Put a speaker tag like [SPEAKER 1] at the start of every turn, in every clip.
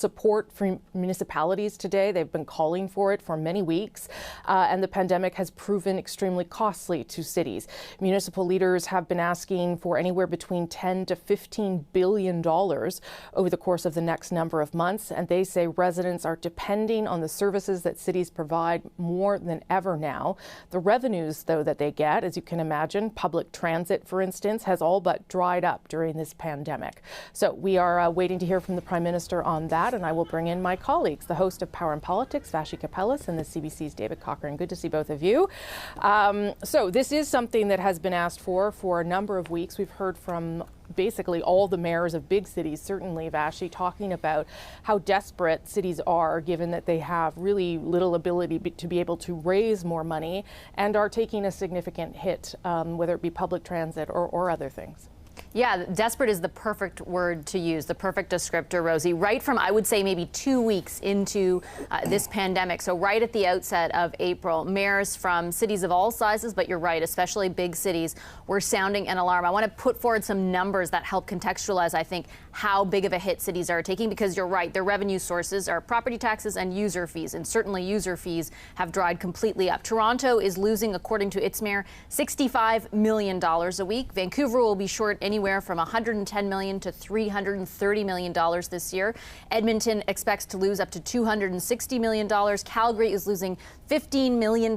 [SPEAKER 1] support for municipalities today. They've been calling for it for many weeks, and the pandemic has proven extremely costly to cities. Municipal leaders have been asking for anywhere between $10 to $15 billion over the course of the next number of months, and they say residents are depending on the services that cities provide more than ever now. The revenues, though, that they get, as you can imagine, public transit, for instance, has all but dried up during this pandemic. So we are waiting to hear from the Prime Minister on that, and I will bring in my colleagues, the host of Power and Politics, Vashi Kapellas, and the CBC's David Cochran. Good to see both of you. So this is something that has been asked for a number of weeks. We've heard from basically all the mayors of big cities, certainly, Vashi, talking about how desperate cities are, given that they have really little ability to be able to raise more money and are taking a significant hit, whether it be public transit or other things.
[SPEAKER 2] Yeah, desperate is the perfect word to use, the perfect descriptor, Rosie. Right from, I would say, maybe 2 weeks into this pandemic, so right at the outset of April, mayors from cities of all sizes, but you're right, especially big cities, were sounding an alarm. I want to put forward some numbers that help contextualize, I think, how big of a hit cities are taking, because you're right, their revenue sources are property taxes and user fees, and certainly user fees have dried completely up. Toronto is losing, according to its mayor, $65 million a week. Vancouver will be short anywhere from $110 million to $330 million this year. Edmonton expects to lose up to $260 million. Calgary is losing $15 million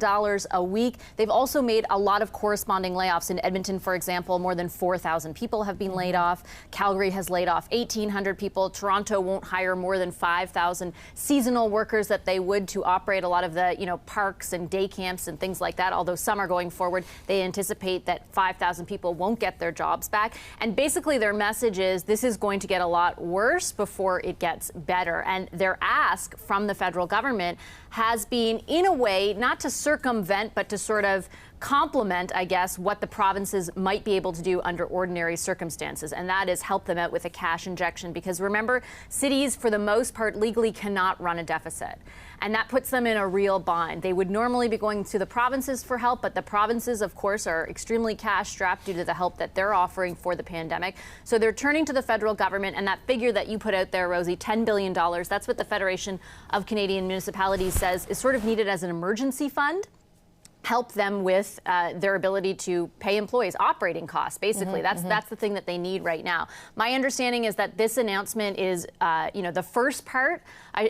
[SPEAKER 2] a week. They've also made a lot of corresponding layoffs. In Edmonton, for example, more than 4,000 people have been laid off. Calgary has laid off 1,800 people. Toronto won't hire more than 5,000 seasonal workers that they would to operate a lot of the, parks and day camps and things like that. Although some are going forward, they anticipate that 5,000 people won't get their jobs back. And basically their message is this is going to get a lot worse before it gets better. And their ask from the federal government has been, in a way, not to circumvent, but to sort of complement, I guess, what the provinces might be able to do under ordinary circumstances, and that is help them out with a cash injection. Because remember, cities, for the most part, legally cannot run a deficit, and that puts them in a real bind. They would normally be going to the provinces for help, but the provinces, of course, are extremely cash-strapped due to the help that they're offering for the pandemic. So they're turning to the federal government, and that figure that you put out there, Rosie, $10 billion, that's what the Federation of Canadian Municipalities says is sort of needed as an emergency fund. Help them with their ability to pay employees operating costs. Basically, that's the thing that they need right now. My understanding is that this announcement is, the first part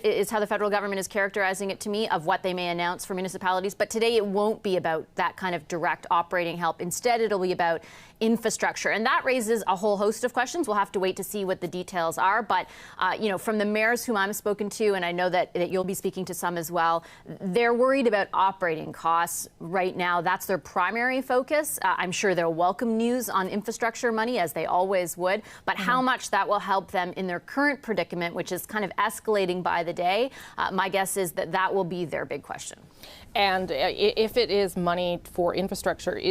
[SPEAKER 2] is how the federal government is characterizing it to me of what they may announce for municipalities. But today it won't be about that kind of direct operating help. Instead, it'll be about infrastructure, and that raises a whole host of questions. We'll have to wait to see what the details are. But from the mayors whom I'm spoken to, and I know that you'll be speaking to some as well, they're worried about operating costs. Right now, that's their primary focus. I'm sure they'll welcome news on infrastructure money, as they always would, but how much that will help them in their current predicament, which is kind of escalating by the day, my guess is that that will be their big question.
[SPEAKER 1] And if it is money for infrastructure,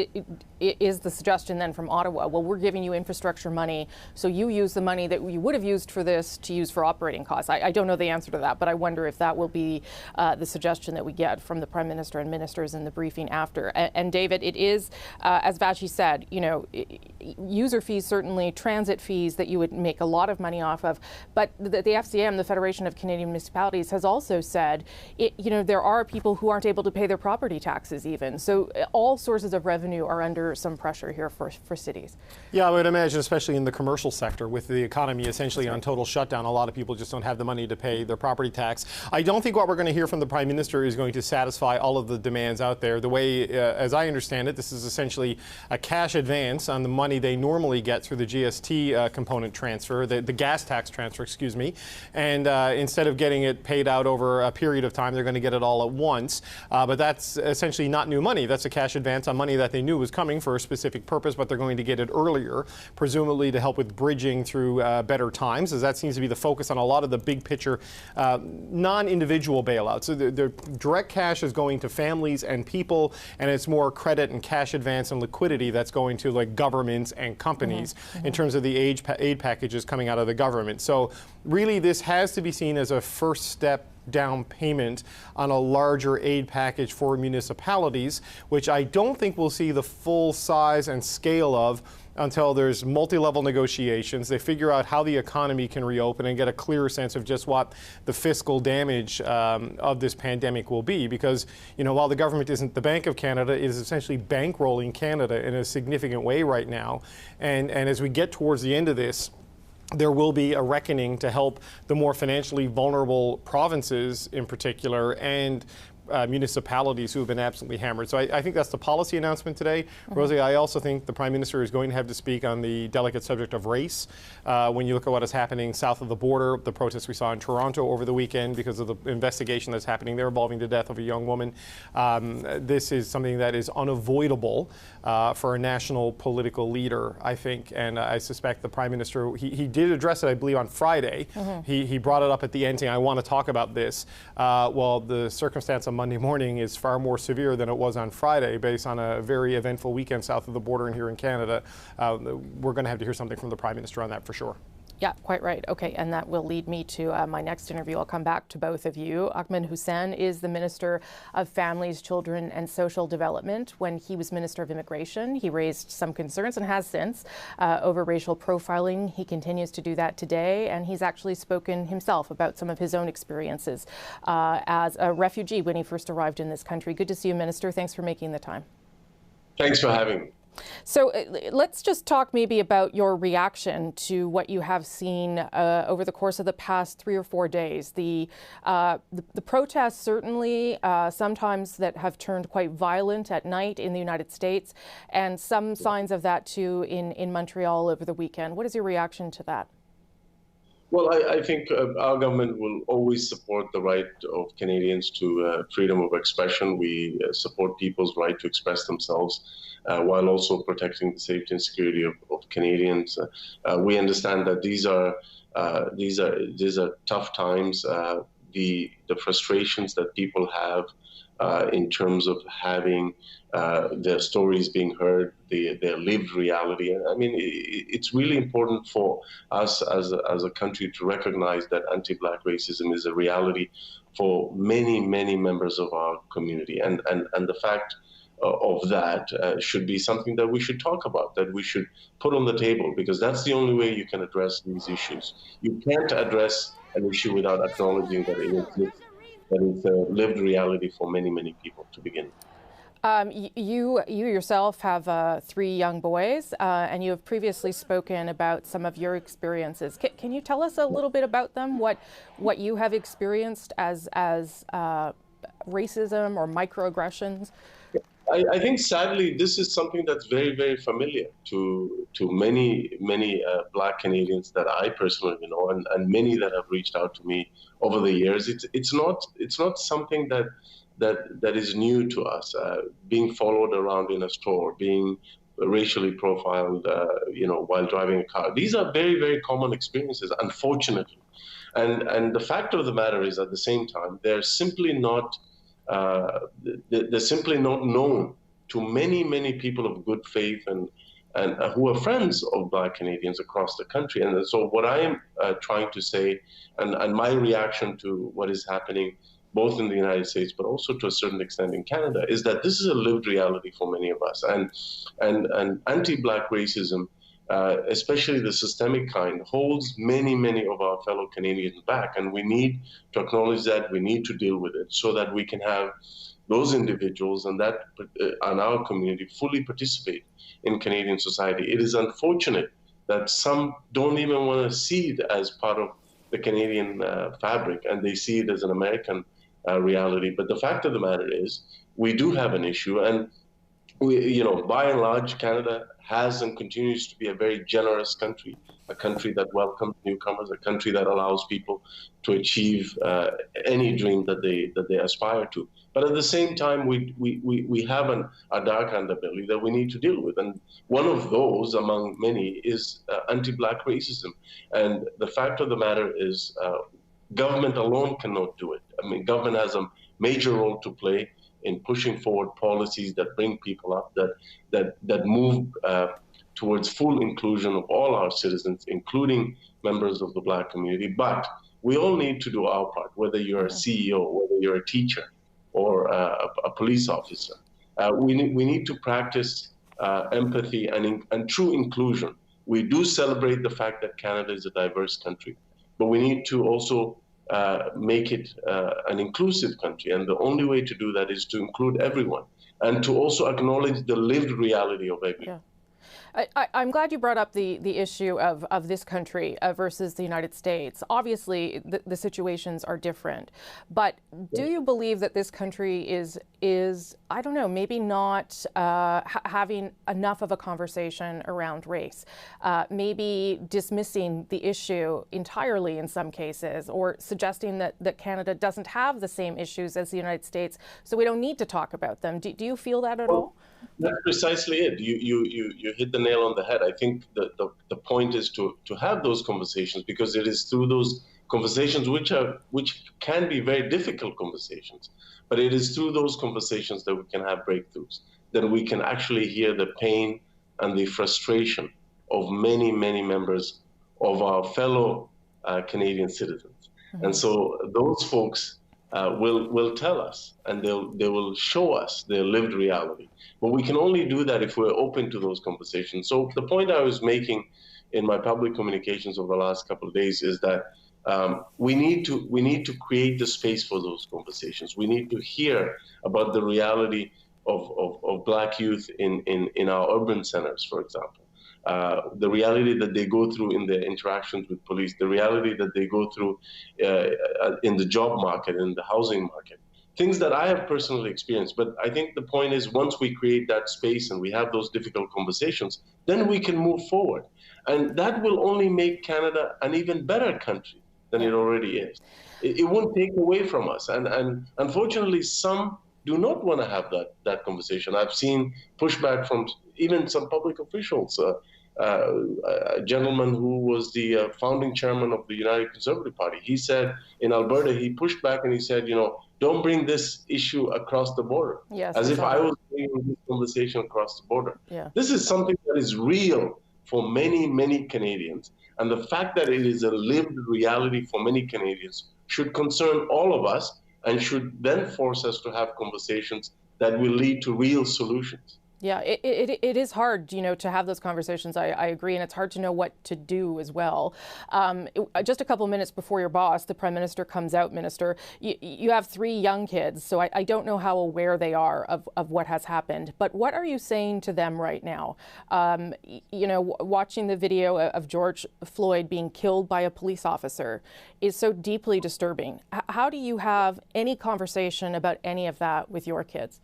[SPEAKER 1] is the suggestion then from Ottawa, well, we're giving you infrastructure money, so you use the money that you would have used for this to use for operating costs? I don't know the answer to that, but I wonder if that will be the suggestion that we get from the Prime Minister and ministers in the briefing after. And David, it is, as Vashi said, user fees, certainly transit fees that you would make a lot of money off of, but the FCM, the Federation of Canadian Municipalities, has also said, there are people who aren't able to pay their property taxes even. So all sources of revenue are under some pressure here for cities.
[SPEAKER 3] Yeah, I would imagine, especially in the commercial sector, with the economy essentially on total shutdown, a lot of people just don't have the money to pay their property tax. I don't think what we're going to hear from the Prime Minister is going to satisfy all of the demands out there. The way, as I understand it, this is essentially a cash advance on the money they normally get through the GST component transfer, the gas tax transfer, excuse me. And instead of getting it paid out over a period of time, they're going to get it all at once. But that's essentially not new money. That's a cash advance on money that they knew was coming for a specific purpose, but they're going to get it earlier, presumably to help with bridging through better times, as that seems to be the focus on a lot of the big picture non-individual bailouts. So the direct cash is going to families and people, and it's more credit and cash advance and liquidity that's going to like governments and companies in terms of the aid packages coming out of the government. So really this has to be seen as a first step down payment on a larger aid package for municipalities, which I don't think we'll see the full size and scale of until there's multi-level negotiations. They figure out how the economy can reopen and get a clearer sense of just what the fiscal damage of this pandemic will be. Because, you know, while the government isn't the Bank of Canada, it is essentially bankrolling Canada in a significant way right now. And as we get towards the end of this, there will be a reckoning to help the more financially vulnerable provinces in particular, and municipalities who have been absolutely hammered. So I think that's the policy announcement today. Rosie, I also think the Prime Minister is going to have to speak on the delicate subject of race. When you look at what is happening south of the border, the protests we saw in Toronto over the weekend because of the investigation that's happening there involving the death of a young woman, this is something that is unavoidable for a national political leader, I think. And I suspect the Prime Minister, he did address it, I believe, on Friday. He brought it up at the end saying, I want to talk about this. Well, the circumstance on Monday morning is far more severe than it was on Friday based on a very eventful weekend south of the border and here in Canada. We're going to have to hear something from the Prime Minister on that for sure.
[SPEAKER 1] Yeah, quite right. Okay, and that will lead me to my next interview. I'll come back to both of you. Ahmed Hussen is the Minister of Families, Children and Social Development. When he was Minister of Immigration, he raised some concerns and has since over racial profiling. He continues to do that today, and he's actually spoken himself about some of his own experiences as a refugee when he first arrived in this country. Good to see you, Minister. Thanks for making the time.
[SPEAKER 4] Thanks for having me.
[SPEAKER 1] So let's just talk maybe about your reaction to what you have seen over the course of the past 3 or 4 days. The protests certainly sometimes that have turned quite violent at night in the United States, and some signs of that too in Montreal over the weekend. What is your reaction to that?
[SPEAKER 4] Well, I think our government will always support the right of Canadians to freedom of expression. We support people's right to express themselves while also protecting the safety and security of Canadians. We understand that these are tough times. The frustrations that people have in terms of having their stories being heard, their lived reality. I mean, it's really important for us as a country to recognize that anti-Black racism is a reality for many, many members of our community. And the fact of that should be something that we should talk about, that we should put on the table, because that's the only way you can address these issues. You can't address an issue without acknowledging that it exists, that it's a lived reality for many, many people to begin with.
[SPEAKER 1] You yourself have 3 young boys, and you have previously spoken about some of your experiences. Can you tell us a little bit about them? What you have experienced as racism or microaggressions?
[SPEAKER 4] I think sadly this is something that's very, very familiar to many Black Canadians that I personally know, and many that have reached out to me over the years. It's not something that is new to us. Being followed around in a store, being racially profiled, while driving a car. These are very, very common experiences, unfortunately. And the fact of the matter is, at the same time, they're simply not known to many people of good faith and who are friends of Black Canadians across the country. And so what I am trying to say, and my reaction to what is happening both in the United States, but also to a certain extent in Canada, is that this is a lived reality for many of us. And anti-Black racism, especially the systemic kind, holds many of our fellow Canadians back. And we need to acknowledge that, we need to deal with it so that we can have those individuals and our community fully participate in Canadian society. It is unfortunate that some don't even want to see it as part of the Canadian fabric, and they see it as an American reality. But the fact of the matter is, we do have an issue, and by and large, Canada has and continues to be a very generous country, a country that welcomes newcomers, a country that allows people to achieve any dream that they aspire to. But at the same time, we have a dark underbelly that we need to deal with. And one of those, among many, is anti-Black racism. And the fact of the matter is, government alone cannot do it. I mean, government has a major role to play in pushing forward policies that bring people up, that move towards full inclusion of all our citizens, including members of the Black community. But we all need to do our part, whether you're a CEO, whether you're a teacher, or a police officer. We need to practice empathy, and true inclusion. We do celebrate the fact that Canada is a diverse country, but we need to also make it an inclusive country. And the only way to do that is to include everyone and to also acknowledge the lived reality of everyone.
[SPEAKER 1] Yeah. I'm glad you brought up the issue of this country versus the United States. Obviously, the situations are different. But do you believe that this country is I don't know, maybe not having enough of a conversation around race, maybe dismissing the issue entirely in some cases, or suggesting that Canada doesn't have the same issues as the United States, so we don't need to talk about them? Do you feel that at all?
[SPEAKER 4] That's precisely it. You hit the nail on the head. I think the point is to have those conversations, because it is through those conversations which can be very difficult conversations, but it is through those conversations that we can have breakthroughs, that we can actually hear the pain and the frustration of many members of our fellow Canadian citizens. Mm-hmm. And so those folks will tell us, and they will show us their lived reality. But we can only do that if we're open to those conversations. So the point I was making in my public communications over the last couple of days is that we need to create the space for those conversations. We need to hear about the reality of Black youth in our urban centers, for example. The reality that they go through in their interactions with police, the reality that they go through in the job market, in the housing market, things that I have personally experienced. But I think the point is, once we create that space and we have those difficult conversations, then we can move forward. And that will only make Canada an even better country than it already is. It won't take away from us. And unfortunately, some do not want to have that conversation. I've seen pushback from even some public officials. A gentleman who was the founding chairman of the United Conservative Party, he said in Alberta, he pushed back and he said, don't bring this issue across the border.
[SPEAKER 1] Yes,
[SPEAKER 4] as if I was bringing this conversation across the border.
[SPEAKER 1] Yeah.
[SPEAKER 4] This is something that is real for many Canadians. And the fact that it is a lived reality for many Canadians should concern all of us, and should then force us to have conversations that will lead to real solutions.
[SPEAKER 1] Yeah, it is hard, to have those conversations. I agree, and it's hard to know what to do as well. Just a couple minutes before your boss, the Prime Minister, comes out, Minister, you have 3 young kids, so I don't know how aware they are of what has happened. But what are you saying to them right now? Watching the video of George Floyd being killed by a police officer is so deeply disturbing. How do you have any conversation about any of that with your kids?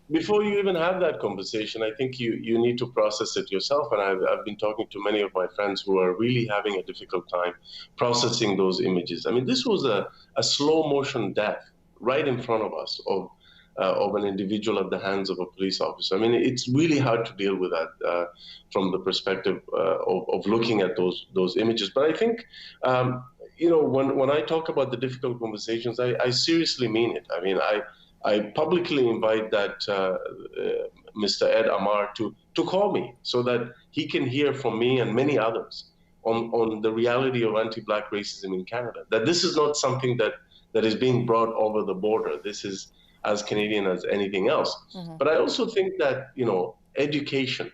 [SPEAKER 4] Before you even have that conversation, I think you need to process it yourself. And I've been talking to many of my friends who are really having a difficult time processing those images. I mean, this was a slow motion death right in front of us of an individual at the hands of a police officer. I mean, it's really hard to deal with that from the perspective of looking at those images. But I think, when I talk about the difficult conversations, I seriously mean it. I mean, I publicly invite that Mr. Ed Amar to call me so that he can hear from me and many others on the reality of anti-Black racism in Canada. That this is not something that is being brought over the border. This is as Canadian as anything else. Mm-hmm. But I also think that, education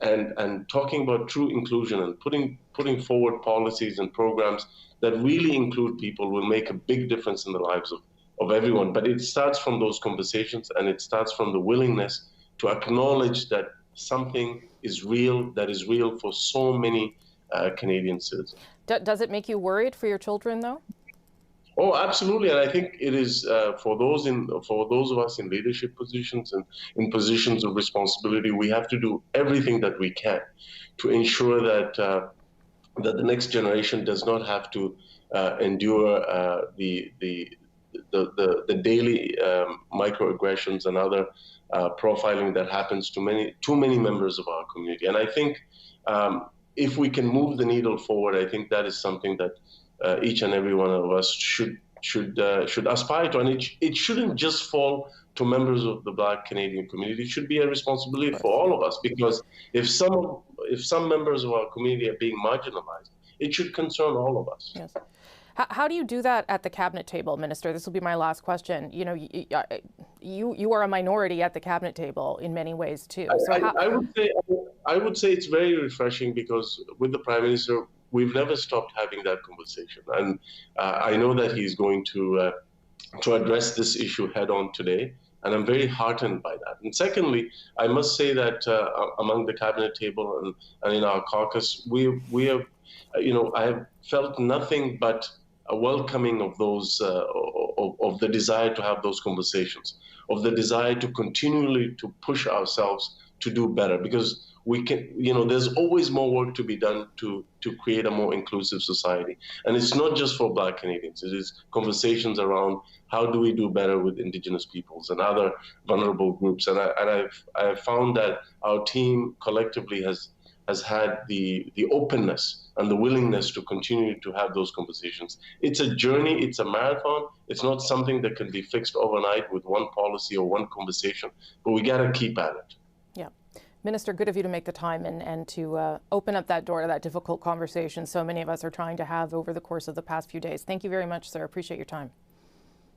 [SPEAKER 4] and talking about true inclusion and putting forward policies and programs that really include people will make a big difference in the lives of everyone. But it starts from those conversations, and it starts from the willingness to acknowledge that something is real, that is real for so many Canadian citizens.
[SPEAKER 1] Does it make you worried for your children, though?
[SPEAKER 4] Oh, absolutely. And I think it is for those of us in leadership positions and in positions of responsibility, we have to do everything that we can to ensure that the next generation does not have to endure the daily microaggressions and other profiling that happens to too many members of our community. And I think if we can move the needle forward, I think that is something that each and every one of us should aspire to. And it shouldn't just fall to members of the Black Canadian community. It should be a responsibility for all of us, because if some members of our community are being marginalized, it should concern all of us.
[SPEAKER 1] Yes. How do you do that at the cabinet table, Minister? This will be my last question. you are a minority at the cabinet table in many ways too. So
[SPEAKER 4] I would say it's very refreshing, because with the Prime Minister, we've never stopped having that conversation, and I know that he's going to address this issue head on today, and I'm very heartened by that. And secondly, I must say that among the cabinet table and in our caucus, we have, I have felt nothing but a welcoming of those of the desire to have those conversations, of the desire to continually to push ourselves to do better, because we can, there's always more work to be done to create a more inclusive society. And it's not just for Black Canadians. It is conversations around how do we do better with Indigenous peoples and other vulnerable groups. And I've found that our team collectively has had the openness and the willingness to continue to have those conversations. It's a journey, it's a marathon. It's not something that can be fixed overnight with one policy or one conversation, but we gotta keep at it.
[SPEAKER 1] Yeah. Minister, good of you to make the time and to open up that door to that difficult conversation so many of us are trying to have over the course of the past few days. Thank you very much, sir. Appreciate your time.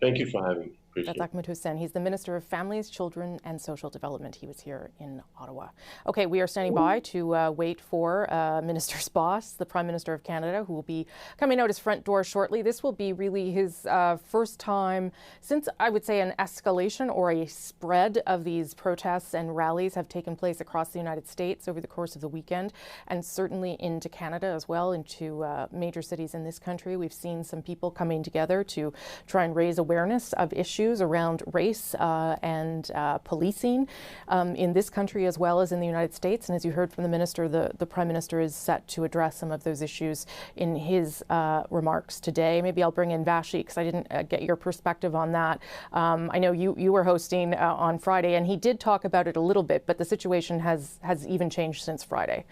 [SPEAKER 4] Thank you for having me.
[SPEAKER 1] That's Ahmed Hussen. He's the Minister of Families, Children and Social Development. He was here in Ottawa. Okay, we are standing by to wait for Minister's boss, the Prime Minister of Canada, who will be coming out his front door shortly. This will be really his first time since, I would say, an escalation or a spread of these protests and rallies have taken place across the United States over the course of the weekend, and certainly into Canada as well, into major cities in this country. We've seen some people coming together to try and raise awareness of issues around race and policing in this country as well as in the United States. And as you heard from the Minister, the Prime Minister is set to address some of those issues in his remarks today. Maybe I'll bring in Vashi, because I didn't get your perspective on that. I know you were hosting on Friday, and he did talk about it a little bit, but the situation has even changed since Friday.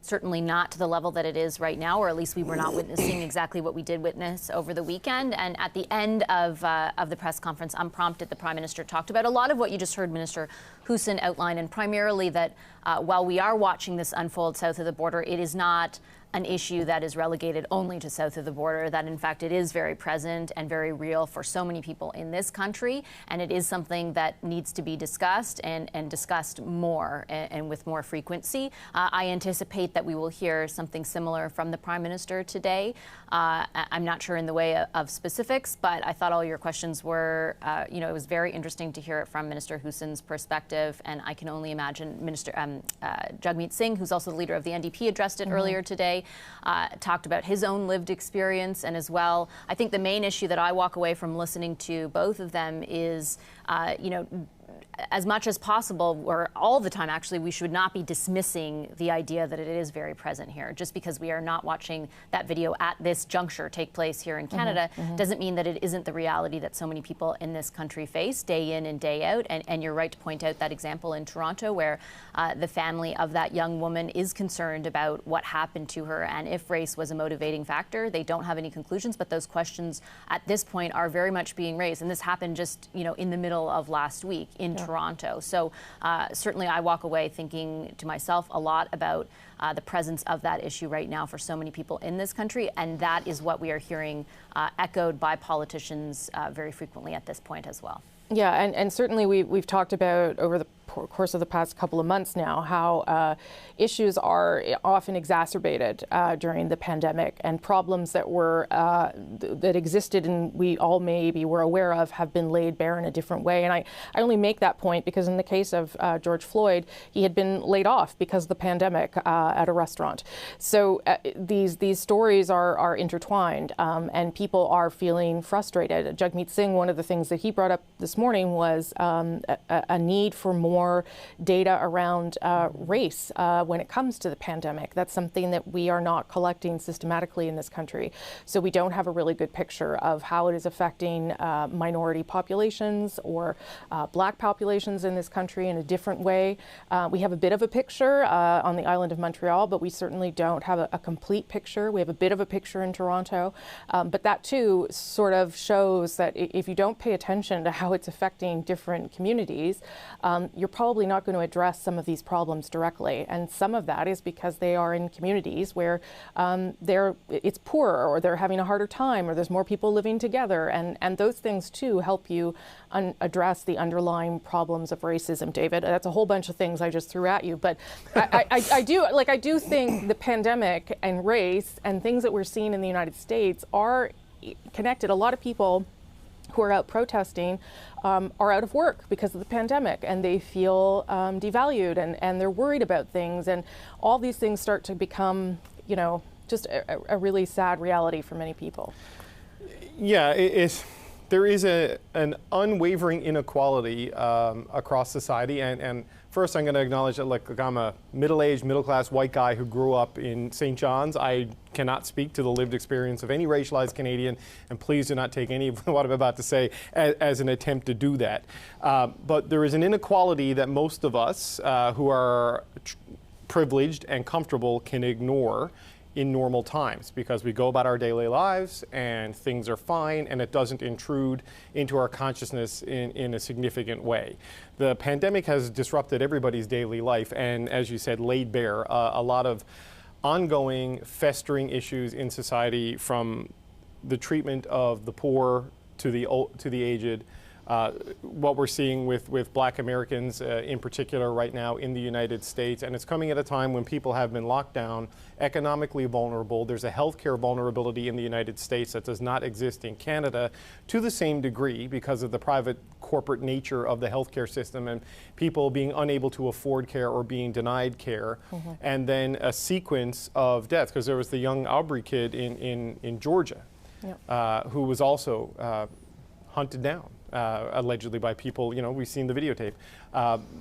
[SPEAKER 2] Certainly not to the level that it is right now, or at least we were not witnessing exactly what we did witness over the weekend. And at the end of the press conference, unprompted, the Prime Minister talked about a lot of what you just heard Minister Hussen outline, and primarily that while we are watching this unfold south of the border, it is not an issue that is relegated only to south of the border, that in fact it is very present and very real for so many people in this country, and it is something that needs to be discussed and discussed more and with more frequency. I anticipate that we will hear something similar from the Prime Minister today. I'm not sure in the way of specifics, but I thought all your questions were, it was very interesting to hear it from Minister Hussen's perspective, and I can only imagine Minister Jagmeet Singh, who's also the leader of the NDP, addressed it earlier today. Talked about his own lived experience, and as well, I think the main issue that I walk away from listening to both of them is, as much as possible, or all the time actually, we should not be dismissing the idea that it is very present here. Just because we are not watching that video at this juncture take place here in Canada doesn't mean that it isn't the reality that so many people in this country face day in and day out. And you're right to point out that example in Toronto, where the family of that young woman is concerned about what happened to her and if race was a motivating factor. They don't have any conclusions, but those questions at this point are very much being raised. And this happened just, in the middle of last week in Toronto. So certainly I walk away thinking to myself a lot about the presence of that issue right now for so many people in this country. And that is what we are hearing echoed by politicians very frequently at this point as well.
[SPEAKER 1] Yeah, and certainly we've talked about over the course of the past couple of months now how issues are often exacerbated during the pandemic, and problems that were that existed and we all maybe were aware of have been laid bare in a different way. And I only make that point because in the case of George Floyd, he had been laid off because of the pandemic at a restaurant. So these stories are intertwined, and people are feeling frustrated. Jagmeet Singh, one of the things that he brought up this morning was a need for more data around race when it comes to the pandemic. That's something that we are not collecting systematically in this country. So we don't have a really good picture of how it is affecting minority populations or Black populations in this country in a different way. We have a bit of a picture on the island of Montreal, but we certainly don't have a complete picture. We have a bit of a picture in Toronto, but that too sort of shows that if you don't pay attention to how it's affecting different communities, you're you're probably not going to address some of these problems directly. And some of that is because they are in communities where it's poorer, or they're having a harder time, or there's more people living together. And those things too help you address the underlying problems of racism, David. That's a whole bunch of things I just threw at you. But I do think the pandemic and race and things that we're seeing in the United States are connected. A lot of people who are out protesting are out of work because of the pandemic, and they feel devalued, and they're worried about things, and all these things start to become, just a really sad reality for many people.
[SPEAKER 3] Yeah, there is an unwavering inequality across society, and first I'm going to acknowledge that I'm a middle-aged, middle-class white guy who grew up in St. John's. I cannot speak to the lived experience of any racialized Canadian, and please do not take any of what I'm about to say as an attempt to do that. But there is an inequality that most of us who are privileged and comfortable can ignore in normal times, because we go about our daily lives and things are fine, and it doesn't intrude into our consciousness in a significant way. The pandemic has disrupted everybody's daily life and, as you said, laid bare a lot of ongoing, festering issues in society, from the treatment of the poor to the aged. What we're seeing with Black Americans in particular right now in the United States, and it's coming at a time when people have been locked down, economically vulnerable. There's a healthcare vulnerability in the United States that does not exist in Canada to the same degree because of the private corporate nature of the healthcare system and people being unable to afford care or being denied care. Mm-hmm. And then a sequence of deaths, because there was the young Aubrey kid in Georgia. Yep. Who was also hunted down. Allegedly by people, we've seen the videotape,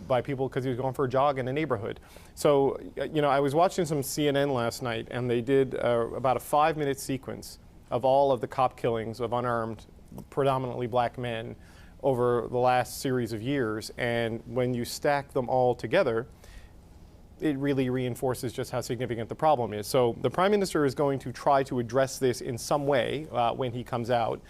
[SPEAKER 3] by people because he was going for a jog in a neighborhood. So, I was watching some CNN last night, and they did about a 5-minute sequence of all of the cop killings of unarmed, predominantly Black men over the last series of years. And when you stack them all together, it really reinforces just how significant the problem is. So the Prime Minister is going to try to address this in some way when he comes out.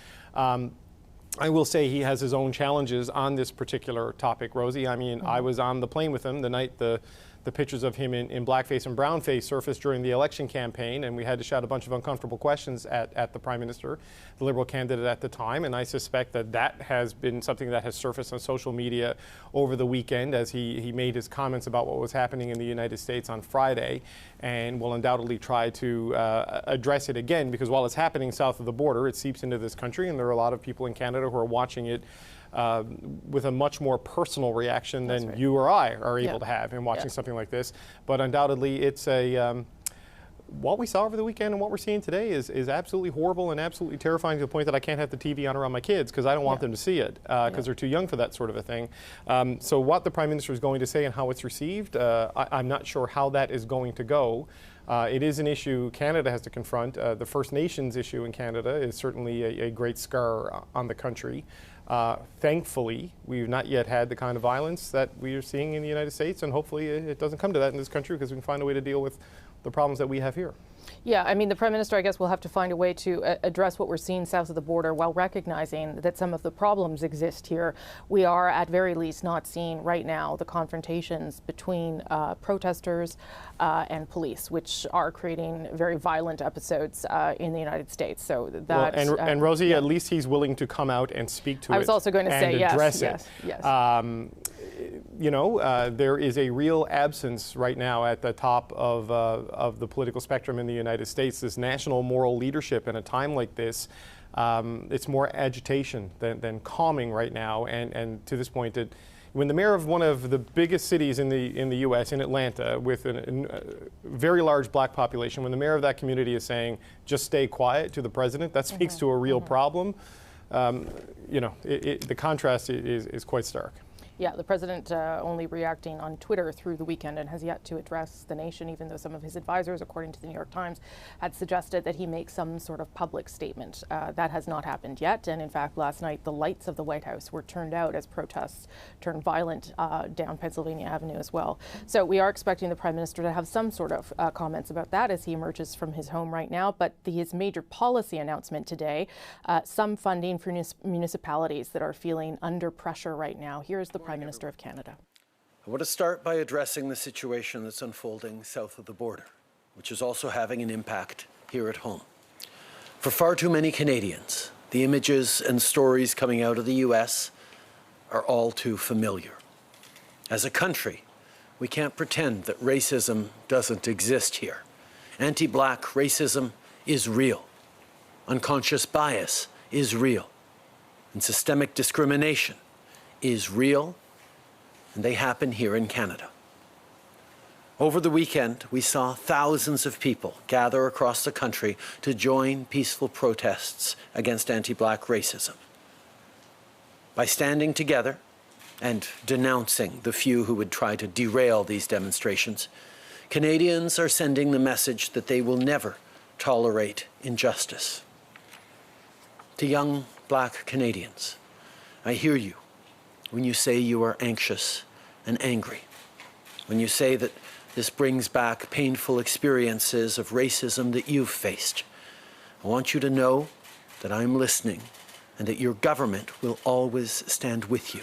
[SPEAKER 3] I will say he has his own challenges on this particular topic, Rosie. I mean, I was on the plane with him the night the pictures of him in blackface and brownface surfaced during the election campaign, and we had to shout a bunch of uncomfortable questions at the Prime Minister, the Liberal candidate at the time, and I suspect that has been something that has surfaced on social media over the weekend as he made his comments about what was happening in the United States on Friday, and will undoubtedly try to address it again, because while it's happening south of the border, it seeps into this country, and there are a lot of people in Canada who are watching it with a much more personal reaction than you or I are able to have in watching something like this. But undoubtedly, it's what we saw over the weekend and what we're seeing today is absolutely horrible and absolutely terrifying, to the point that I can't have the TV on around my kids because I don't want them to see it because they're too young for that sort of a thing. So what the Prime Minister is going to say and how it's received, I'm not sure how that is going to go. It is an issue Canada has to confront. The First Nations issue in Canada is certainly a great scar on the country. Thankfully, we've not yet had the kind of violence that we are seeing in the United States, and hopefully it doesn't come to that in this country, because we can find a way to deal with the problems that we have here.
[SPEAKER 1] Yeah, I mean, the Prime Minister, I guess, will have to find a way to address what we're seeing south of the border while recognizing that some of the problems exist here. We are, at very least, not seeing right now the confrontations between protesters and police, which are creating very violent episodes in the United States. So that,
[SPEAKER 3] and Rosie, at least he's willing to come out and speak to it.
[SPEAKER 1] I was also going to say yes,
[SPEAKER 3] address
[SPEAKER 1] yes,
[SPEAKER 3] it.
[SPEAKER 1] yes.
[SPEAKER 3] There is a real absence right now at the top of the political spectrum in the United States, this national moral leadership in a time like this. It's more agitation than calming right now, and to this point, when the mayor of one of the biggest cities in the U.S., in Atlanta, with a very large Black population, when the mayor of that community is saying, just stay quiet to the president, that speaks to a real problem. The contrast is quite stark.
[SPEAKER 1] Yeah, the president only reacting on Twitter through the weekend and has yet to address the nation, even though some of his advisors, according to the New York Times, had suggested that he make some sort of public statement. That has not happened yet. And in fact, last night, the lights of the White House were turned out as protests turned violent down Pennsylvania Avenue as well. So we are expecting the Prime Minister to have some sort of comments about that as he emerges from his home right now. But his major policy announcement today, some funding for municipalities that are feeling under pressure right now. Here's the Prime Minister of Canada.
[SPEAKER 5] I want to start by addressing the situation that's unfolding south of the border, which is also having an impact here at home. For far too many Canadians, the images and stories coming out of the U.S. are all too familiar. As a country, we can't pretend that racism doesn't exist here. Anti-Black racism is real. Unconscious bias is real. And systemic discrimination is real, and they happen here in Canada. Over the weekend, we saw thousands of people gather across the country to join peaceful protests against anti-Black racism. By standing together and denouncing the few who would try to derail these demonstrations, Canadians are sending the message that they will never tolerate injustice. To young Black Canadians, I hear you when you say you are anxious and angry, when you say that this brings back painful experiences of racism that you've faced. I want you to know that I'm listening and that your government will always stand with you.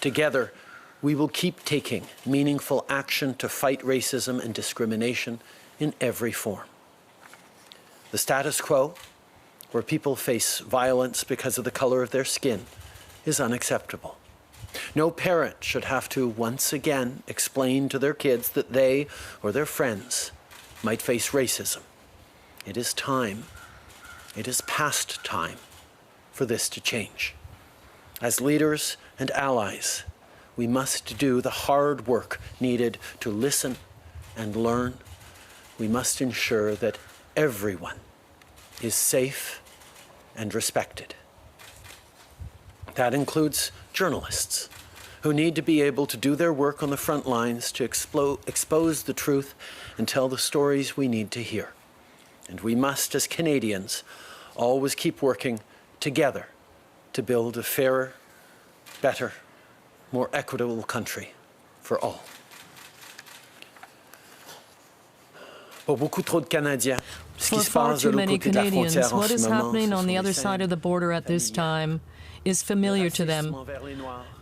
[SPEAKER 5] Together, we will keep taking meaningful action to fight racism and discrimination in every form. The status quo, where people face violence because of the color of their skin, is unacceptable. No parent should have to once again explain to their kids that they or their friends might face racism. It is time, it is past time for this to change. As leaders and allies, we must do the hard work needed to listen and learn. We must ensure that everyone is safe and respected. That includes journalists who need to be able to do their work on the front lines to expose the truth and tell the stories we need to hear. And we must, as Canadians, always keep working together to build a fairer, better, more equitable country for all. For far too many Canadians, what is happening on the other side of the border at this time is familiar to them.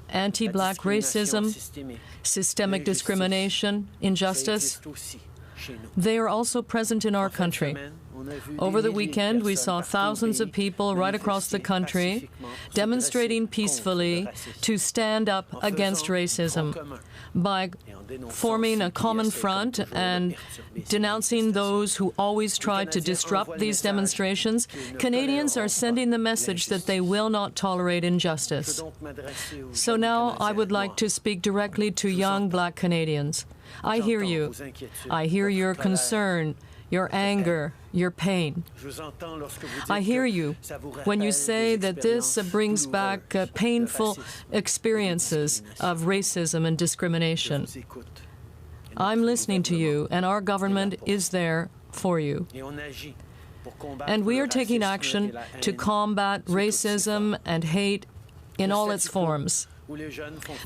[SPEAKER 5] Anti-Black racism, systemic discrimination, injustice, they are also present in our country. Over the weekend, we saw thousands of people right across the country demonstrating peacefully to stand up against racism by forming a common front and denouncing those who always tried to disrupt these demonstrations. Canadians are sending the message that they will not tolerate injustice. So now I would like to speak directly to young Black Canadians. I hear you. I hear your concern, your anger, your pain. I hear you when you say that this brings back painful experiences of racism and discrimination. I'm listening to you, and our government is there for you. And we are taking action to combat racism and hate in all its forms.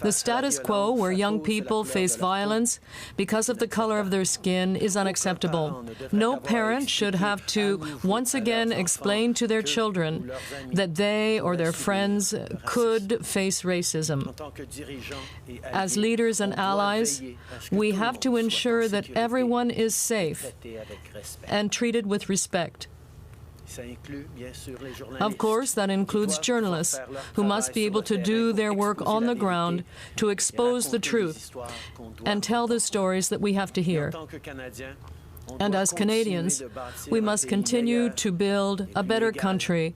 [SPEAKER 5] The status quo, where young people face violence because of the color of their skin, is unacceptable. No parent should have to once again explain to their children that they or their friends could face racism. As leaders and allies, we have to ensure that everyone is safe and treated with respect. Of course, that includes journalists, who must be able to do their work on the ground to expose the truth and tell the stories that we have to hear. And as Canadians, we must continue to build a better country,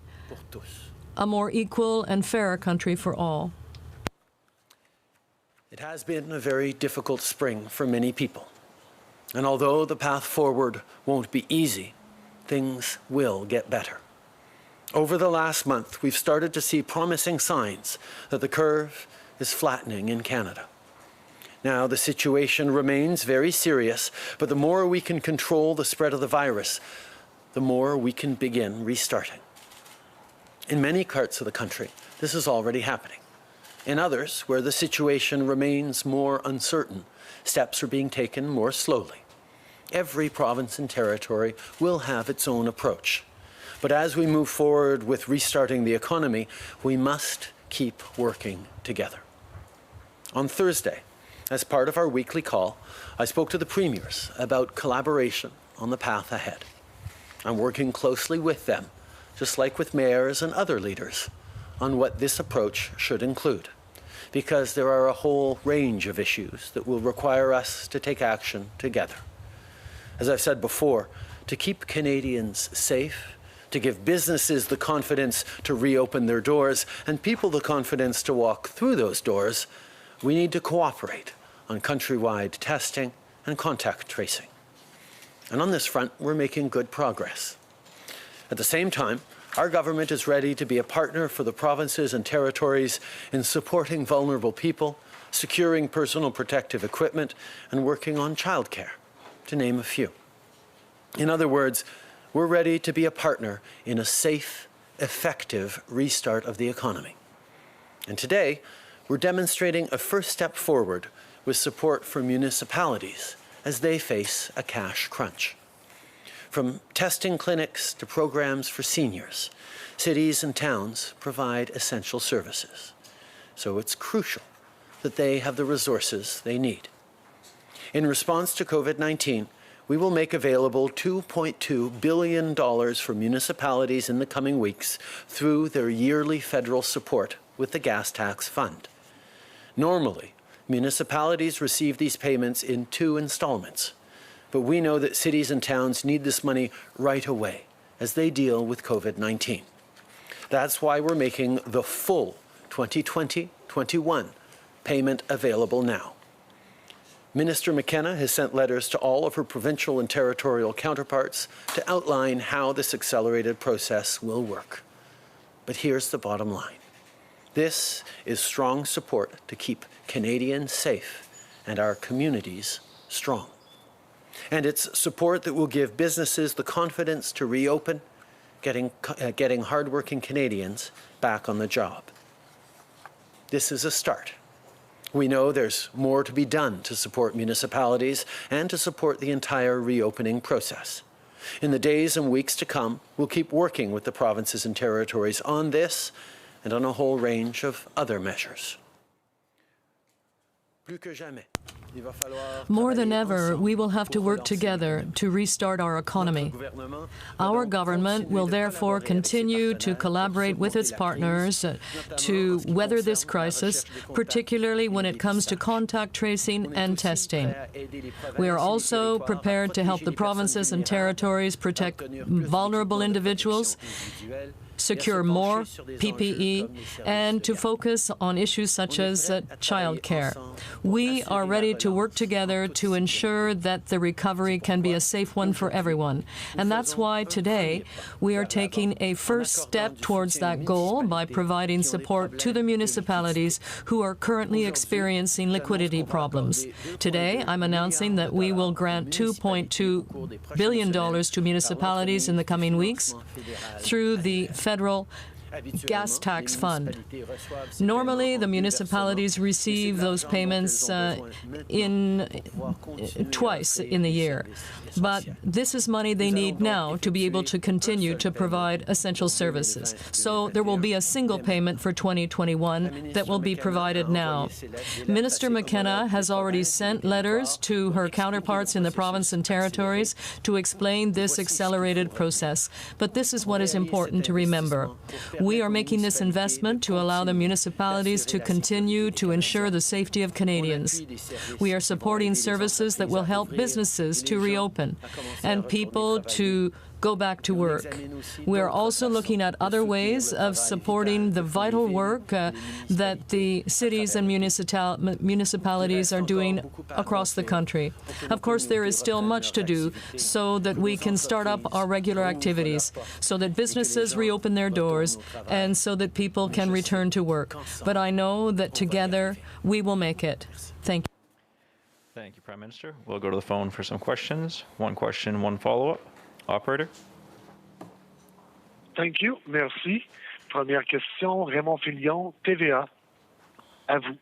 [SPEAKER 5] a more equal and fairer country for all. It has been a very difficult spring for many people. And although the path forward won't be easy, things will get better. Over the last month, we've started to see promising signs that the curve is flattening in Canada. Now, the situation remains very serious, but the more we can control the spread of the virus, the more we can begin restarting. In many parts of the country, this is already happening. In others, where the situation remains more uncertain, steps are being taken more slowly. Every province and territory will have its own approach. But as we move forward with restarting the economy, we must keep working together. On Thursday, As part of our weekly call, I spoke to the premiers about collaboration on the path ahead. I'm working closely with them, just like with mayors and other leaders, on what this approach should include, because there are a whole range of issues that will require us to take action together. As I've said before, to keep Canadians safe, to give businesses the confidence to reopen their doors and people the confidence to walk through those doors, we need to cooperate on countrywide testing and contact tracing. And on this front, we're making good progress. At the same time, our government is ready to be a partner for the provinces and territories in supporting vulnerable people, securing personal protective equipment, and working on childcare, to name a few. In other words, we're ready to be a partner in a safe, effective restart of the economy. And today, we're demonstrating a first step forward with support for municipalities as they face a cash crunch. From testing clinics to programs for seniors, cities and towns provide essential services. So it's crucial that they have the resources they need. In response to COVID-19, we will make available $2.2 billion for municipalities in the coming weeks through their yearly federal support with the Gas Tax Fund. Normally, municipalities receive these payments in 2 installments, but we know that cities and towns need this money right away as they deal with COVID-19. That's why we're making the full 2020-21 payment available now. Minister McKenna has sent letters to all of her provincial and territorial counterparts to outline how this accelerated process will work. But here's the bottom line. This is strong support to keep Canadians safe and our communities strong. And it's support that will give businesses the confidence to reopen, getting hardworking Canadians back on the job. This is a start. We know there's more to be done to support municipalities and to support the entire reopening process. In the days and weeks to come, we'll keep working with the provinces and territories on this and on a whole range of other measures.
[SPEAKER 6] More than ever, we will have to work together to restart our economy. Our government will therefore continue to collaborate with its partners to weather this crisis, particularly when it comes to contact tracing and testing. We are also prepared to help the provinces and territories protect vulnerable individuals, secure more PPE, and to focus on issues such as childcare. We are ready to work together to ensure that the recovery can be a safe one for everyone. And that's why today we are taking a first step towards that goal by providing support to the municipalities who are currently experiencing liquidity problems. Today, I'm announcing that we will grant $2.2 billion to municipalities in the coming weeks through the Federal Gas Tax Fund. Normally, the municipalities receive those payments twice in the year. But this is money they need now to be able to continue to provide essential services. So there will be a single payment for 2021 that will be provided now. Minister McKenna has already sent letters to her counterparts in the province and territories to explain this accelerated process. But this is what is important to remember. We are making this investment to allow the municipalities to continue to ensure the safety of Canadians. We are supporting services that will help businesses to reopen and people to go back to work. We are also looking at other ways of supporting the vital work that the cities and municipalities are doing across the country. Of course, there is still much to do so that we can start up our regular activities, so that businesses reopen their doors, and so that people can return to work. But I know that together we will make it. Thank you.
[SPEAKER 7] Thank you, Prime Minister. We'll go to the phone for some questions. One question, one follow-up. Operator.
[SPEAKER 8] Thank you. Merci. Première question, Raymond Filion, TVA. À vous.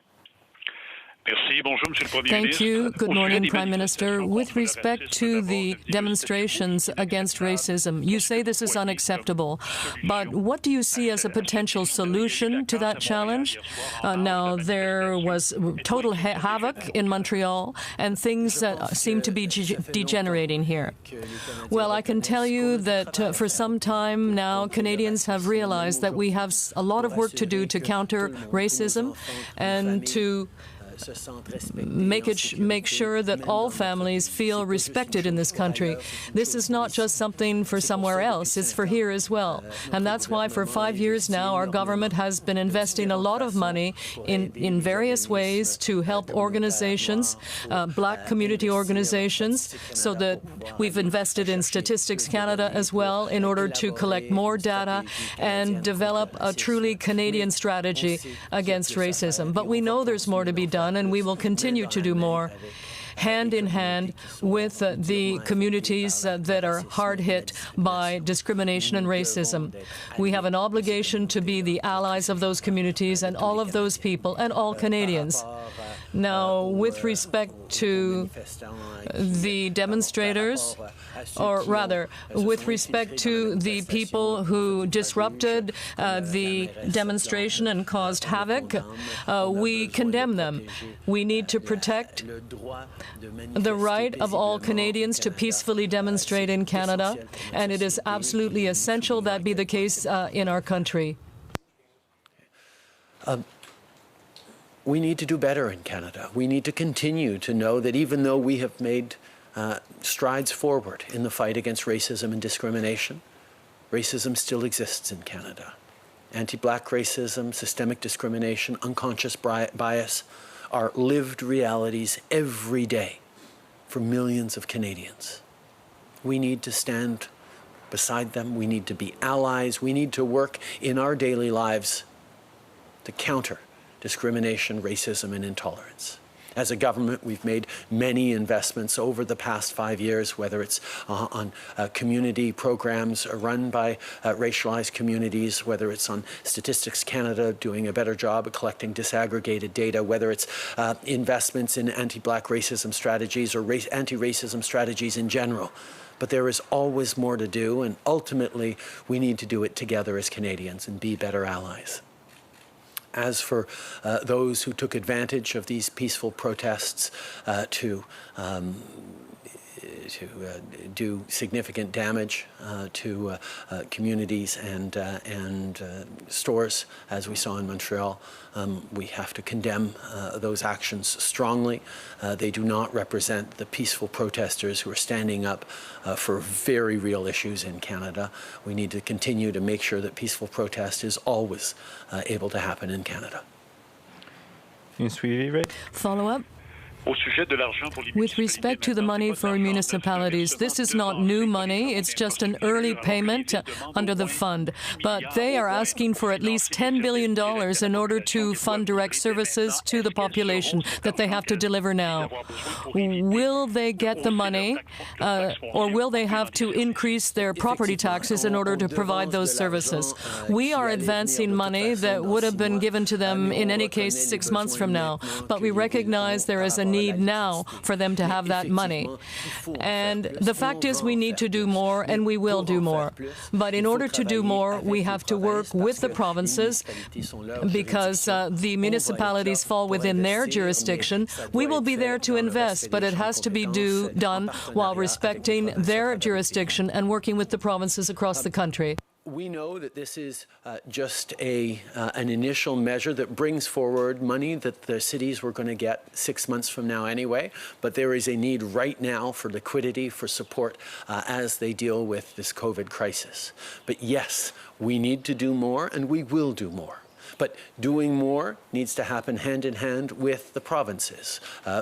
[SPEAKER 6] Thank you. Good morning, Prime Minister. With respect to the demonstrations against racism, you say this is unacceptable, but what do you see as a potential solution to that challenge? Now, there was total havoc in Montreal, and things seem to be degenerating here. Well, I can tell you that for some time now, Canadians have realized that we have a lot of work to do to counter racism and to make sure that all families feel respected in this country. This is not just something for somewhere else, it's for here as well. And that's why for 5 years now our government has been investing a lot of money in various ways to help organizations, black community organizations, so that we've invested in Statistics Canada as well in order to collect more data and develop a truly Canadian strategy against racism. But we know there's more to be done, and we will continue to do more, hand in hand with the communities that are hard hit by discrimination and racism. We have an obligation to be the allies of those communities and all of those people and all Canadians. Now, with respect to the demonstrators, or rather, with respect to the people who disrupted the demonstration and caused havoc, we condemn them. We need to protect the right of all Canadians to peacefully demonstrate in Canada, and it is absolutely essential that be the case in our country.
[SPEAKER 5] We need to do better in Canada. We need to continue to know that even though we have made strides forward in the fight against racism and discrimination, racism still exists in Canada. Anti-black racism, systemic discrimination, unconscious bias are lived realities every day for millions of Canadians. We need to stand beside them. We need to be allies. We need to work in our daily lives to counter discrimination, racism, and intolerance. As a government, we've made many investments over the past 5 years, whether it's on community programs run by racialized communities, whether it's on Statistics Canada doing a better job of collecting disaggregated data, whether it's investments in anti-black racism strategies or anti-racism strategies in general. But there is always more to do, and ultimately, we need to do it together as Canadians and be better allies. As for those who took advantage of these peaceful protests to do significant damage to communities and stores, as we saw in Montreal, we have to condemn those actions strongly. They do not represent the peaceful protesters who are standing up for very real issues in Canada. We need to continue to make sure that peaceful protest is always able to happen in Canada.
[SPEAKER 6] Follow up. With respect to the money for municipalities, this is not new money. It's just an early payment under the fund. But they are asking for at least $10 billion in order to fund direct services to the population that they have to deliver now. Will they get the money, or will they have to increase their property taxes in order to provide those services? We are advancing money that would have been given to them in any case 6 months from now. But we recognize there is a need now for them to have that money. And the fact is we need to do more, and we will do more. But in order to do more, we have to work with the provinces because the municipalities fall within their jurisdiction. We will be there to invest, but it has to be done while respecting their jurisdiction and working with the provinces across the country.
[SPEAKER 5] We know that this is just an initial measure that brings forward money that the cities were going to get 6 months from now anyway, but there is a need right now for liquidity, for support as they deal with this COVID crisis. But yes, we need to do more, and we will do more. But doing more needs to happen hand in hand with the provinces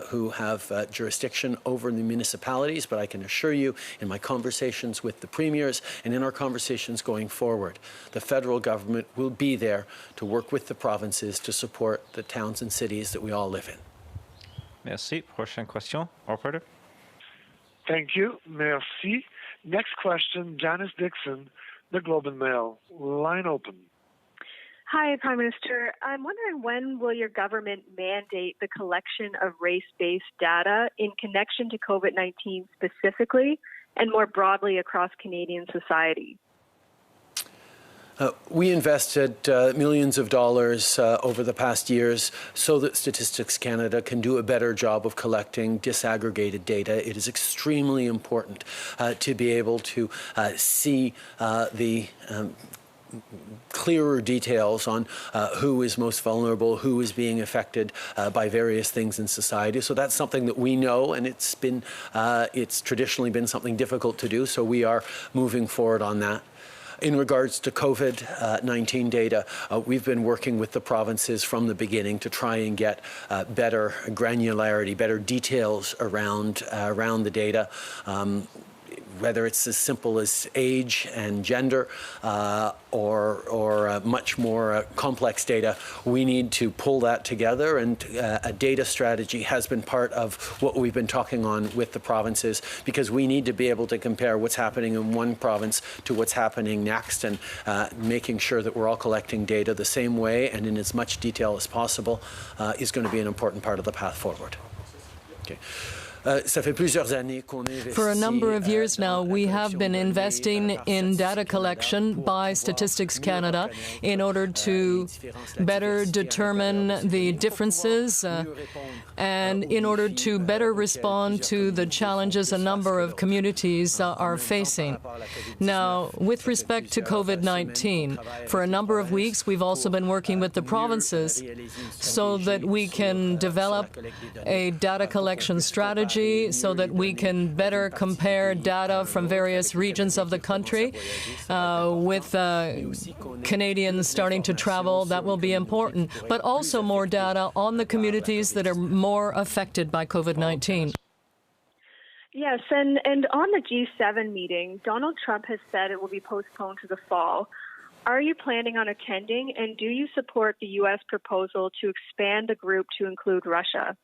[SPEAKER 5] who have jurisdiction over the municipalities. But I can assure you, in my conversations with the premiers and in our conversations going forward, the federal government will be there to work with the provinces to support the towns and cities that we all live in.
[SPEAKER 7] Merci. Prochaine question. Operator.
[SPEAKER 8] Thank you. Merci. Next question, Janice Dixon, The Globe and Mail. Line open.
[SPEAKER 9] Hi, Prime Minister. I'm wondering, when will your government mandate the collection of race-based data in connection to COVID-19 specifically and more broadly across Canadian society?
[SPEAKER 5] We invested millions of dollars over the past years so that Statistics Canada can do a better job of collecting disaggregated data. It is extremely important to be able to see the clearer details on who is most vulnerable, who is being affected by various things in society. So that's something that we know, and it's traditionally been something difficult to do, so we are moving forward on that. In regards to COVID-19 data, we've been working with the provinces from the beginning to try and get better granularity, better details around the data. Whether it's as simple as age and gender or much more complex data, we need to pull that together, and a data strategy has been part of what we've been talking on with the provinces, because we need to be able to compare what's happening in one province to what's happening next, and making sure that we're all collecting data the same way and in as much detail as possible is going to be an important part of the path forward. Okay.
[SPEAKER 6] For a number of years now, we have been investing in data collection by Statistics Canada in order to better determine the differences and in order to better respond to the challenges a number of communities are facing. Now, with respect to COVID-19, for a number of weeks, we've also been working with the provinces so that we can develop a data collection strategy, so that we can better compare data from various regions of the country. With Canadians starting to travel, that will be important, but also more data on the communities that are more affected by COVID-19.
[SPEAKER 9] Yes, and on the G7 meeting, Donald Trump has said it will be postponed to the fall. Are you planning on attending, and do you support the U.S. proposal to expand the group to include Russia?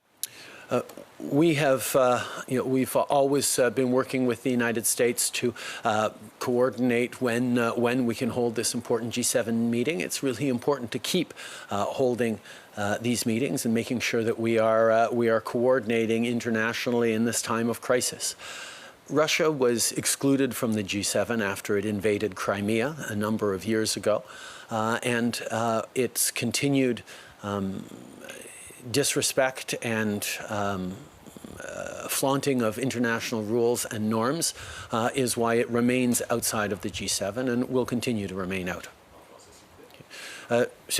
[SPEAKER 5] We have, we've always been working with the United States to coordinate when we can hold this important G7 meeting. It's really important to keep holding these meetings and making sure that we are coordinating internationally in this time of crisis. Russia was excluded from the G7 after it invaded Crimea a number of years ago, and its continued disrespect and flaunting of international rules and norms is why it remains outside of the G7 and will continue to remain out. It's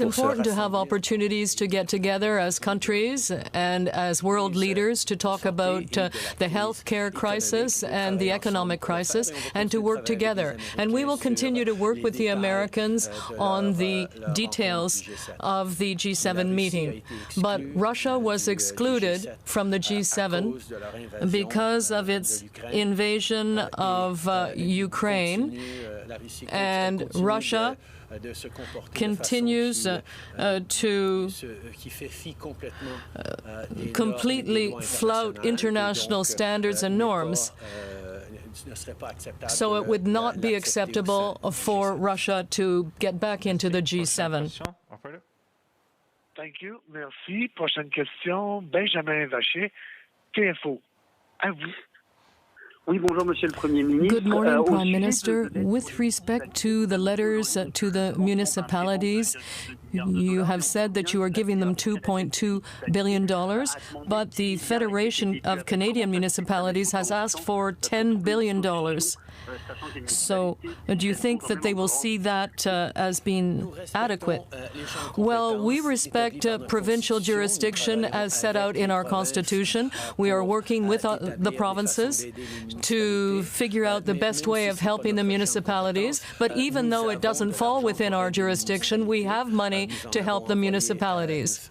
[SPEAKER 5] important
[SPEAKER 6] to have opportunities to get together as countries and as world leaders to talk about the health care crisis and the economic crisis and to work together. And we will continue to work with the Americans on the details of the G7 meeting. But Russia was excluded from the G7 because of its invasion of Ukraine, and Russia continues to completely flout international standards and norms. So it would not be acceptable for Russia to get back into the G7.
[SPEAKER 8] Thank you. Merci. Prochaine question, Benjamin Vacher, TFO. À vous.
[SPEAKER 6] Good morning, Prime Minister. With respect to the letters to the municipalities, you have said that you are giving them $2.2 billion, but the Federation of Canadian Municipalities has asked for $10 billion. So do you think that they will see that as being adequate? Well, we respect provincial jurisdiction as set out in our Constitution. We are working with the provinces to figure out the best way of helping the municipalities. But even though it doesn't fall within our jurisdiction, we have money money to help the municipalities.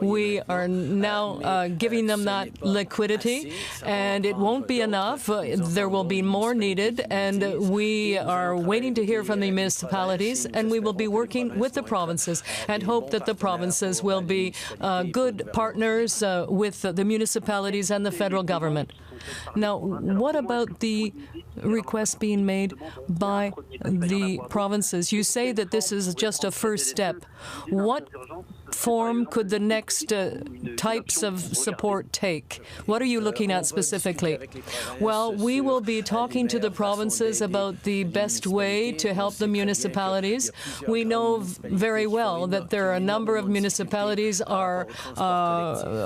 [SPEAKER 6] We are now giving them that liquidity, and it won't be enough. There will be more needed, and we are waiting to hear from the municipalities, and we will be working with the provinces and hope that the provinces will be good partners with the municipalities and the federal government. Now, what about the request being made by the provinces? You say that this is just a first step. What form could the next types of support take? What are you looking at specifically? Well, we will be talking to the provinces about the best way to help the municipalities. We know very well that there are a number of municipalities are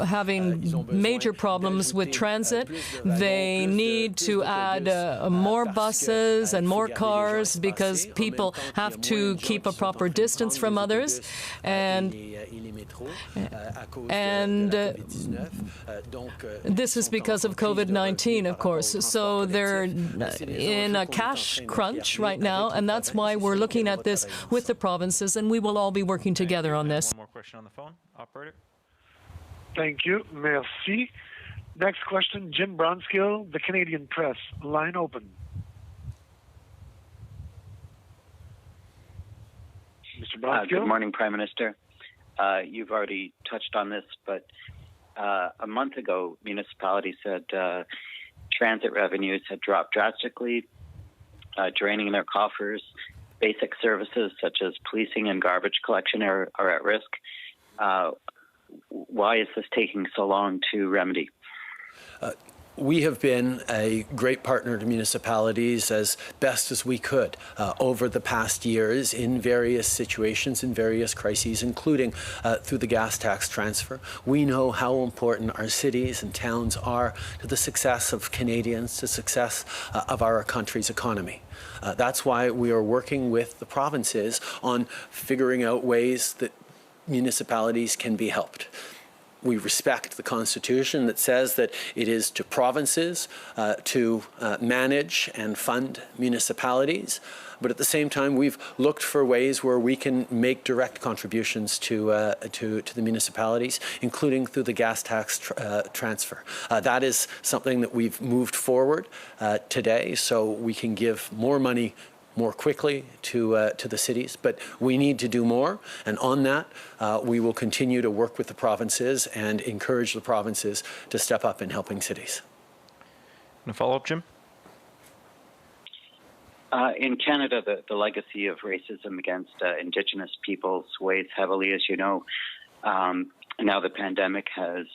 [SPEAKER 6] having major problems with transit. They need to add more buses and more cars because people have to keep a proper distance from others. And this is because of COVID-19, of course. So they're in a cash crunch right now, and that's why we're looking at this with the provinces, and we will all be working together on this.
[SPEAKER 7] One more question on the phone. Operator.
[SPEAKER 8] Thank you. Merci. Next question, Jim Bronskill, the Canadian Press. Line open. Mr. Bronskill.
[SPEAKER 10] Good morning, Prime Minister. You've already touched on this, but a month ago, municipalities said transit revenues had dropped drastically, draining their coffers. Basic services such as policing and garbage collection are at risk. Why is this taking so long to remedy?
[SPEAKER 5] We have been a great partner to municipalities as best as we could over the past years in various situations, in various crises, including through the gas tax transfer. We know how important our cities and towns are to the success of Canadians, to the success of our country's economy. That's why we are working with the provinces on figuring out ways that municipalities can be helped. We respect the Constitution that says that it is to provinces to manage and fund municipalities. But at the same time, we've looked for ways where we can make direct contributions to the municipalities, including through the gas tax transfer. That is something that we've moved forward today, so we can give more money more quickly to the cities, but we need to do more, and on that we will continue to work with the provinces and encourage the provinces to step up in helping cities.
[SPEAKER 7] And a follow-up, Jim?
[SPEAKER 10] In Canada, the legacy of racism against Indigenous peoples weighs heavily, as you know. Now the pandemic has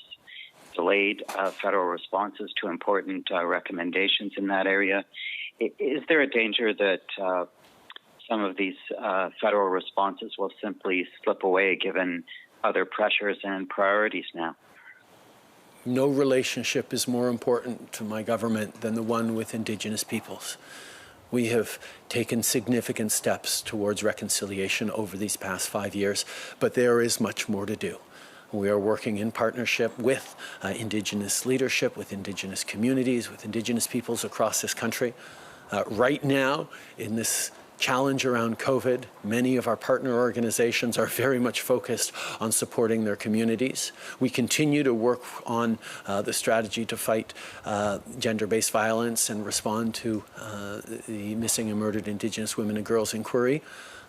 [SPEAKER 10] delayed federal responses to important recommendations in that area. Is there a danger that some of these federal responses will simply slip away given other pressures and priorities now?
[SPEAKER 5] No relationship is more important to my government than the one with Indigenous peoples. We have taken significant steps towards reconciliation over these past 5 years, but there is much more to do. We are working in partnership with Indigenous leadership, with Indigenous communities, with Indigenous peoples across this country. Right now, in this challenge around COVID, many of our partner organizations are very much focused on supporting their communities. We continue to work on the strategy to fight gender-based violence and respond to the missing and murdered Indigenous women and girls inquiry.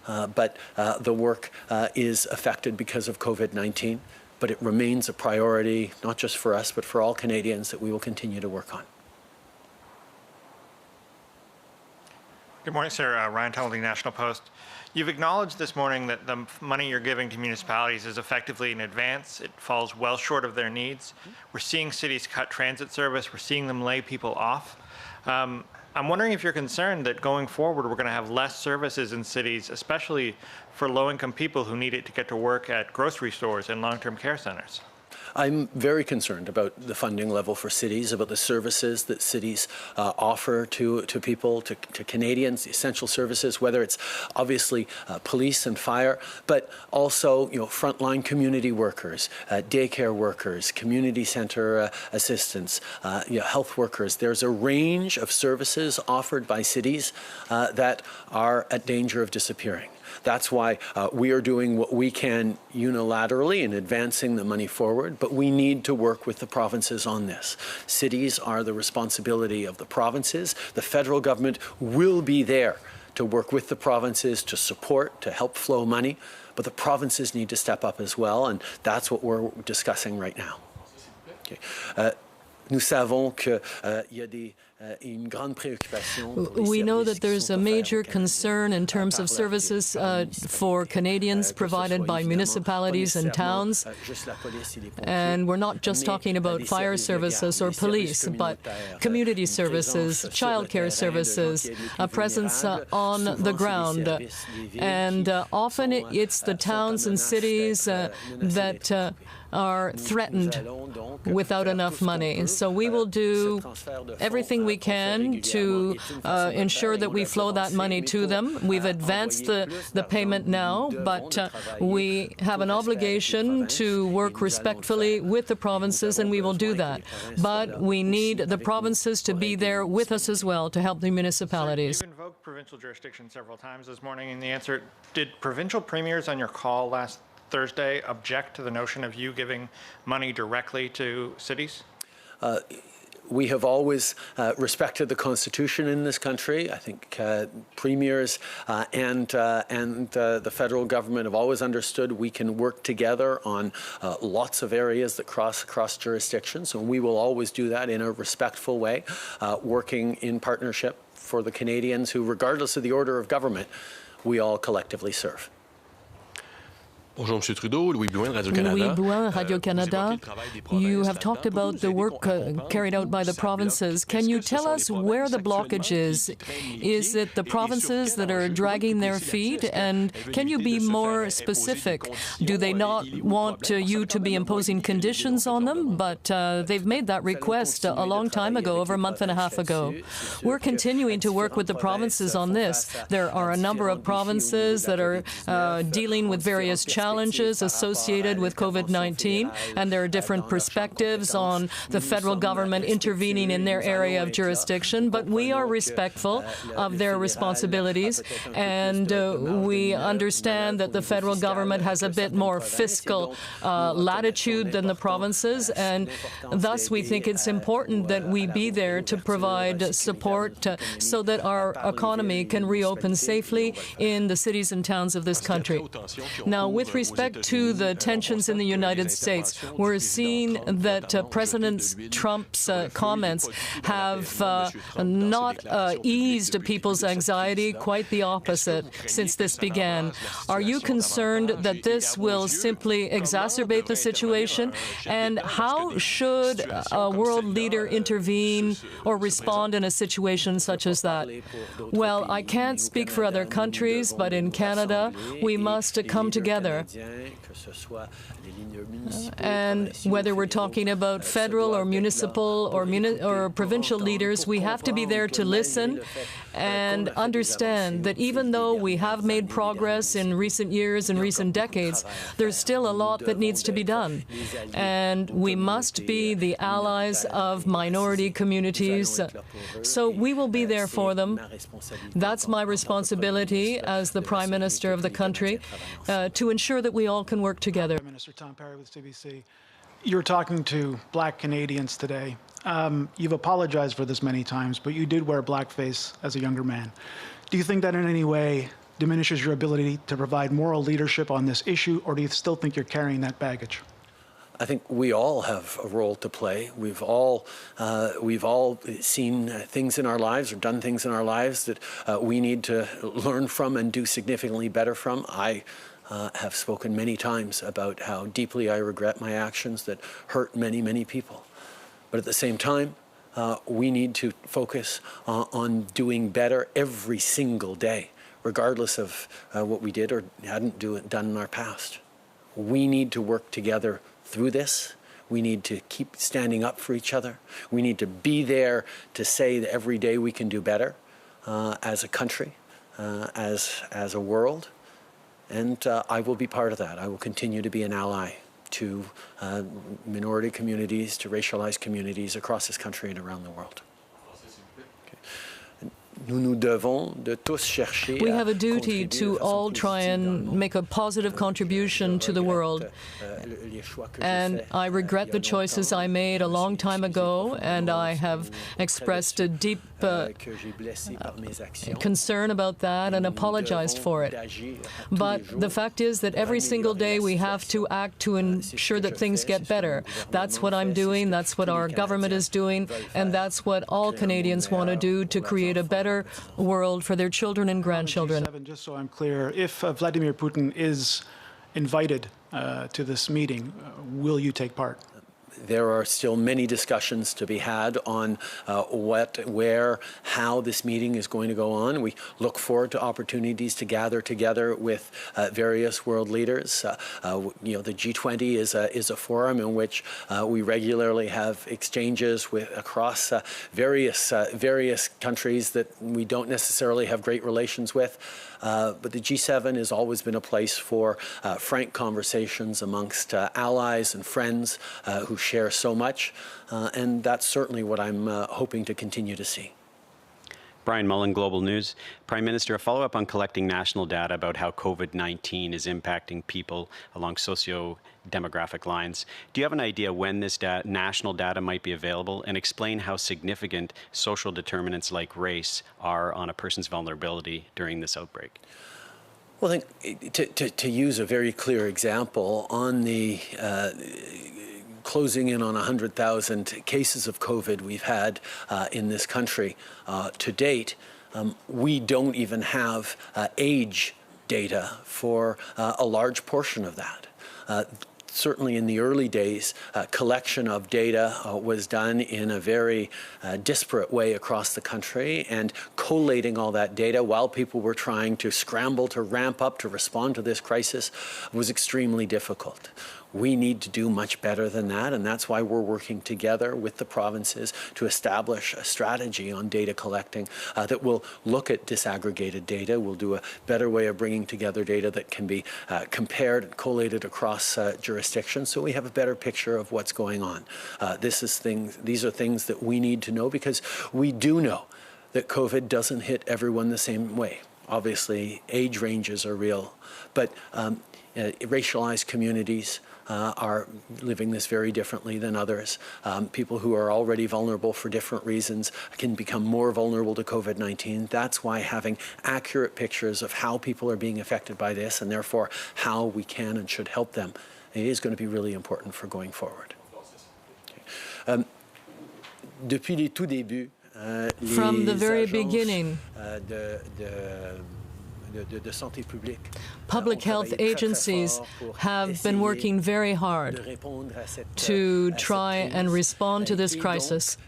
[SPEAKER 5] But the work is affected because of COVID-19, but it remains a priority, not just for us, but for all Canadians, that we will continue to work on.
[SPEAKER 7] Good morning, sir. Ryan Tunnell, National Post. You've acknowledged this morning that the money you're giving to municipalities is effectively in advance. It falls well short of their needs. We're seeing cities cut transit service. We're seeing them lay people off. I'm wondering if you're concerned that going forward, we're going to have less services in cities, especially for low-income people who need it to get to work at grocery stores and long-term care centers.
[SPEAKER 5] I'm very concerned about the funding level for cities, about the services that cities offer to people, to Canadians, the essential services, whether it's obviously police and fire, but also frontline community workers, daycare workers, community center assistants, health workers. There's a range of services offered by cities that are at danger of disappearing. That's why we are doing what we can unilaterally in advancing the money forward, but we need to work with the provinces on this. Cities are the responsibility of the provinces. The federal government will be there to work with the provinces, to support, to help flow money, but the provinces need to step up as well, and that's what we're discussing right now. Okay. Nous savons qu'il y a une grande préoccupation.
[SPEAKER 6] We know that there's a major concern in terms of services for Canadians provided by municipalities and towns. And we're not just talking about fire services or police, but community services, childcare services, a presence on the ground. And often it's the towns and cities that are threatened without enough money. So we will do everything we can to ensure that we flow that money to them. We've advanced the payment now, but we have an obligation to work respectfully with the provinces, and we will do that. But we need the provinces to be there with us as well to help the municipalities.
[SPEAKER 7] You've invoked provincial jurisdiction several times this morning in the answer. Did provincial premiers on your call last Thursday object to the notion of you giving money directly to cities?
[SPEAKER 5] We have always respected the Constitution in this country. I think premiers and the federal government have always understood we can work together on lots of areas that cross jurisdictions, and we will always do that in a respectful way, working in partnership for the Canadians who, regardless of the order of government, we all collectively serve.
[SPEAKER 11] Bonjour, Monsieur Trudeau. Louis Blouin, Radio-Canada.
[SPEAKER 6] Louis Blouin, Radio-Canada. You have talked about the work carried out by the provinces. Can you tell us where the blockage is? Is it the provinces that are dragging their feet? And can you be more specific? Do they not want you to be imposing conditions on them? But they've made that request a long time ago, over a month and a half ago. We're continuing to work with the provinces on this. There are a number of provinces that are dealing with various challenges associated with COVID-19, and there are different perspectives on the federal government intervening in their area of jurisdiction, but we are respectful of their responsibilities, and we understand that the federal government has a bit more fiscal latitude than the provinces, and thus we think it's important that we be there to provide support so that our economy can reopen safely in the cities and towns of this country. Now, with respect to the tensions in the United States, we're seeing that President Trump's comments have not eased people's anxiety, quite the opposite, since this began. Are you concerned that this will simply exacerbate the situation? And how should a world leader intervene or respond in a situation such as that? Well, I can't speak for other countries, but in Canada, we must come together. And whether we're talking about federal or municipal or provincial leaders, we have to be there to listen and understand that even though we have made progress in recent years and recent decades, there's still a lot that needs to be done. And we must be the allies of minority communities. So we will be there for them. That's my responsibility as the Prime Minister of the country, to ensure that we all can work together.
[SPEAKER 12] Minister Tom Perry with CBC. You're talking to Black Canadians today. You've apologized for this many times, but you did wear blackface as a younger man. Do you think that in any way diminishes your ability to provide moral leadership on this issue, or do you still think you're carrying that baggage?
[SPEAKER 5] I think we all have a role to play. We've all seen things in our lives or done things in our lives that we need to learn from and do significantly better from. I have spoken many times about how deeply I regret my actions that hurt many, many people. But at the same time, we need to focus on doing better every single day, regardless of what we did or hadn't done in our past. We need to work together through this. We need to keep standing up for each other. We need to be there to say that every day we can do better as a country, as a world. And I will be part of that. I will continue to be an ally to minority communities, to racialized communities across this country and around the world. Okay.
[SPEAKER 6] We have a duty to all try and make a positive contribution to the world. And I regret the choices I made a long time ago, and I have expressed a deep concern about that and apologized for it. But the fact is that every single day we have to act to ensure that things get better. That's what I'm doing, that's what our government is doing, and that's what all Canadians want to do to create a better world for their children and grandchildren.
[SPEAKER 12] Just so I'm clear, if Vladimir Putin is invited to this meeting, will you take part?
[SPEAKER 5] There are still many discussions to be had on what, where, how this meeting is going to go on. We look forward to opportunities to gather together with various world leaders. The G20 is a forum in which we regularly have exchanges with across various countries that we don't necessarily have great relations with. But the G7 has always been a place for frank conversations amongst allies and friends who share so much, and that's certainly what I'm hoping to continue to see.
[SPEAKER 13] Brian Mullen, Global News. Prime Minister, a follow-up on collecting national data about how COVID-19 is impacting people along socio-demographic lines. Do you have an idea when this national data might be available, and explain how significant social determinants like race are on a person's vulnerability during this outbreak?
[SPEAKER 5] Well, I think to use a very clear example, on the closing in on 100,000 cases of COVID we've had in this country to date, we don't even have age data for a large portion of that. Certainly in the early days, collection of data was done in a very disparate way across the country, and collating all that data while people were trying to scramble to ramp up to respond to this crisis was extremely difficult. We need to do much better than that, and that's why we're working together with the provinces to establish a strategy on data collecting that will look at disaggregated data. We'll do a better way of bringing together data that can be compared and collated across jurisdictions, so we have a better picture of what's going on. These are things that we need to know, because we do know that COVID doesn't hit everyone the same way. Obviously, age ranges are real, but racialized communities are living this very differently than others. People who are already vulnerable for different reasons can become more vulnerable to COVID-19. That's why having accurate pictures of how people are being affected by this, and therefore how we can and should help them, is going to be really important for going forward.
[SPEAKER 6] From the very beginning, public health agencies have been working very hard to try and respond to this crisis.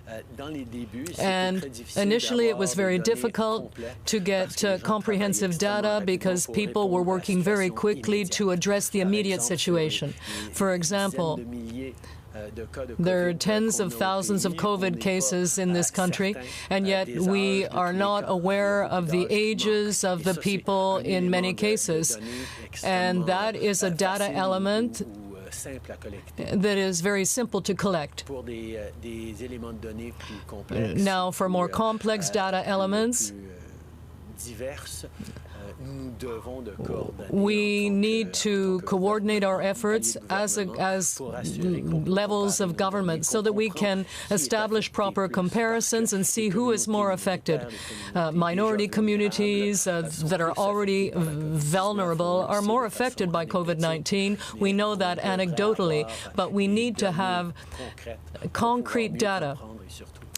[SPEAKER 6] And initially it was very difficult to get comprehensive data, because people were working very quickly to address the immediate situation. For example, there are tens of thousands of COVID cases in this country, and yet we are not aware of the ages of the people in many cases. And that is a data element that is very simple to collect. Now, for more complex data elements, we need to coordinate our efforts as levels of government, so that we can establish proper comparisons and see who is more affected. Minority communities that are already vulnerable are more affected by COVID-19. We know that anecdotally, but we need to have concrete data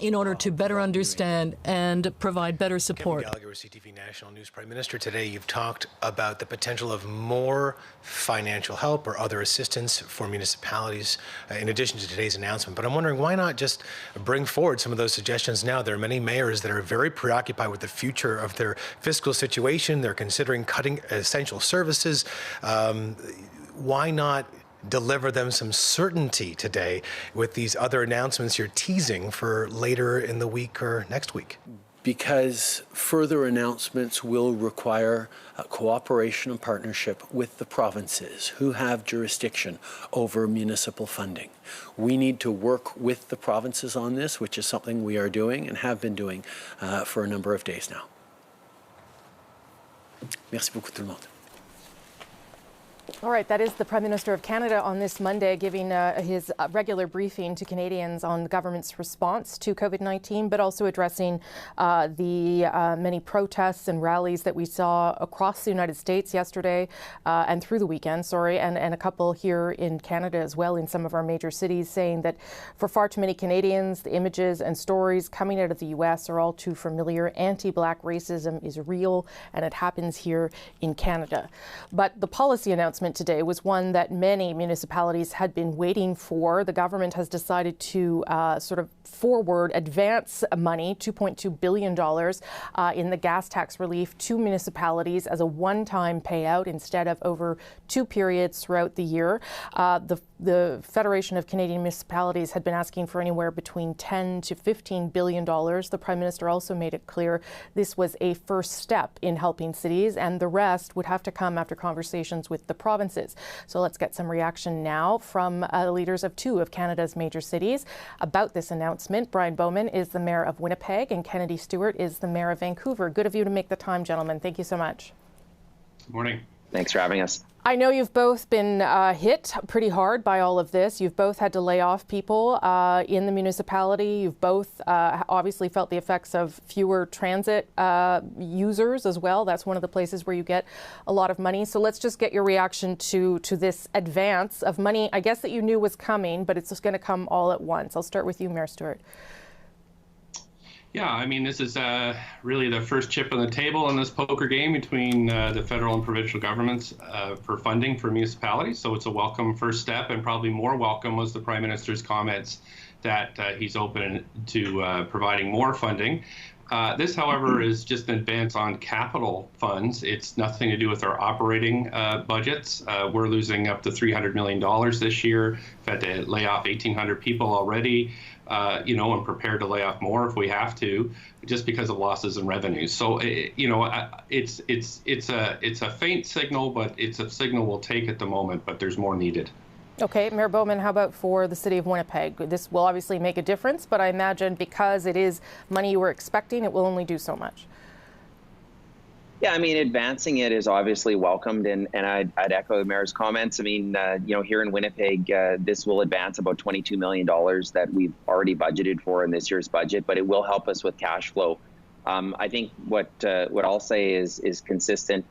[SPEAKER 6] in order to better understand and provide better support.
[SPEAKER 14] Gallagher, CTV National News. Prime Minister, today you've talked about the potential of more financial help or other assistance for municipalities in addition to today's announcement. But I'm wondering, why not just bring forward some of those suggestions now? There are many mayors that are very preoccupied with the future of their fiscal situation. They're considering cutting essential services. Why not deliver them some certainty today with these other announcements you're teasing for later in the week or next week?
[SPEAKER 5] because further announcements will require cooperation and partnership with the provinces who have jurisdiction over municipal funding. We need to work with the provinces on this, which is something we are doing and have been doing for a number of days now. Merci beaucoup tout le monde.
[SPEAKER 1] All right, that is the Prime Minister of Canada on this Monday giving his regular briefing to Canadians on the government's response to COVID-19, but also addressing the many protests and rallies that we saw across the United States yesterday and through the weekend, and a couple here in Canada as well in some of our major cities, saying that for far too many Canadians, the images and stories coming out of the U.S. are all too familiar. Anti-Black racism is real, and it happens here in Canada. But the policy announcement today was one that many municipalities had been waiting for. The government has decided to advance money, $2.2 billion in the gas tax relief to municipalities as a one-time payout instead of over 2 periods throughout the year. The Federation of Canadian Municipalities had been asking for anywhere between $10 to $15 billion. The Prime Minister also made it clear this was a first step in helping cities, and the rest would have to come after conversations with the provinces. So let's get some reaction now from leaders of 2 of Canada's major cities about this announcement. Brian Bowman is the Mayor of Winnipeg, and Kennedy Stewart is the Mayor of Vancouver. Good of you to make the time, gentlemen. Thank you so much.
[SPEAKER 15] Good morning.
[SPEAKER 16] Thanks for having us.
[SPEAKER 1] I know you've both been hit pretty hard by all of this. You've both had to lay off people in the municipality. You've both obviously felt the effects of fewer transit users as well. That's one of the places where you get a lot of money. So let's just get your reaction to this advance of money, I guess, that you knew was coming, but it's just going to come all at once. I'll start with you, Mayor Stewart.
[SPEAKER 15] Yeah, I mean, this is really the first chip on the table in this poker game between the federal and provincial governments for funding for municipalities. So it's a welcome first step, and probably more welcome was the Prime Minister's comments that he's open to providing more funding. This, however, is just an advance on capital funds. It's nothing to do with our operating budgets. We're losing up to $300 million this year. We've had to lay off 1,800 people already. And prepared to lay off more if we have to, just because of losses in revenues. So, it's a faint signal, but it's a signal we'll take at the moment, but there's more needed.
[SPEAKER 1] Okay, Mayor Bowman, how about for the city of Winnipeg? This will obviously make a difference, but I imagine because it is money you were expecting, it will only do so much.
[SPEAKER 16] Yeah, I mean, advancing it is obviously welcomed, and I'd echo the mayor's comments. I mean, here in Winnipeg, this will advance about $22 million that we've already budgeted for in this year's budget, but it will help us with cash flow. I think what I'll say is consistent.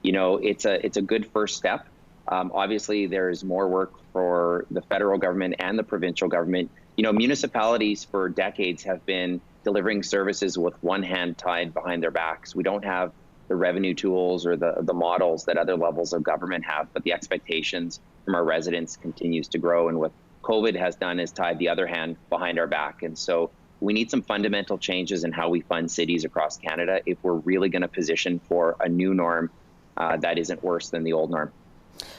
[SPEAKER 16] It's a good first step. Obviously, there's more work for the federal government and the provincial government. Municipalities for decades have been delivering services with one hand tied behind their backs. We don't have the revenue tools or the models that other levels of government have, but the expectations from our residents continues to grow. And what COVID has done is tied the other hand behind our back. And so we need some fundamental changes in how we fund cities across Canada if we're really going to position for a new norm that isn't worse than the old norm.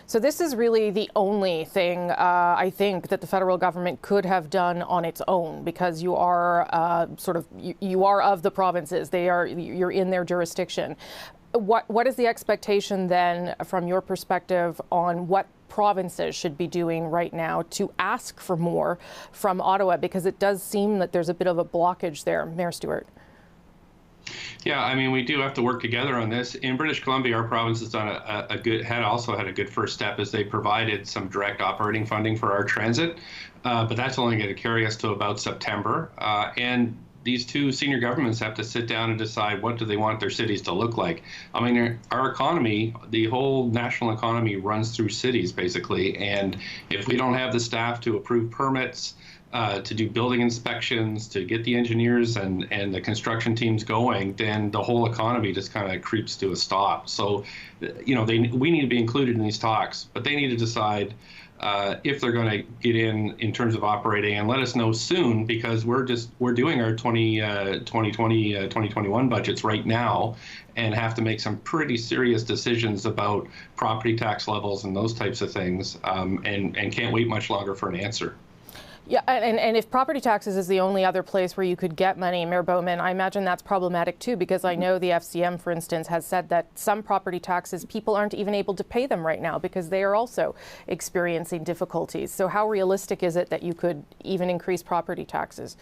[SPEAKER 1] So this is really the only thing I think that the federal government could have done on its own, because you are you are of the provinces. You're in their jurisdiction. What is the expectation then, from your perspective, on what provinces should be doing right now to ask for more from Ottawa? Because it does seem that there's a bit of a blockage there, Mayor Stewart.
[SPEAKER 15] Yeah, I mean, we do have to work together on this. In British Columbia, our province has done also had a good first step, as they provided some direct operating funding for our transit, but that's only going to carry us to about September. And these 2 senior governments have to sit down and decide what do they want their cities to look like. I mean, our economy, the whole national economy, runs through cities basically, and if we don't have the staff to approve permits, to do building inspections, to get the engineers and the construction teams going, then the whole economy just kind of creeps to a stop. So, we need to be included in these talks, but they need to decide if they're going to get in terms of operating, and let us know soon, because we're doing our 2020-2021 budgets right now and have to make some pretty serious decisions about property tax levels and those types of things, and can't wait much longer for an answer.
[SPEAKER 1] Yeah, and if property taxes is the only other place where you could get money, Mayor Bowman, I imagine that's problematic too, because I know the FCM, for instance, has said that some property taxes, people aren't even able to pay them right now because they are also experiencing difficulties. So how realistic is it that you could even increase property taxes?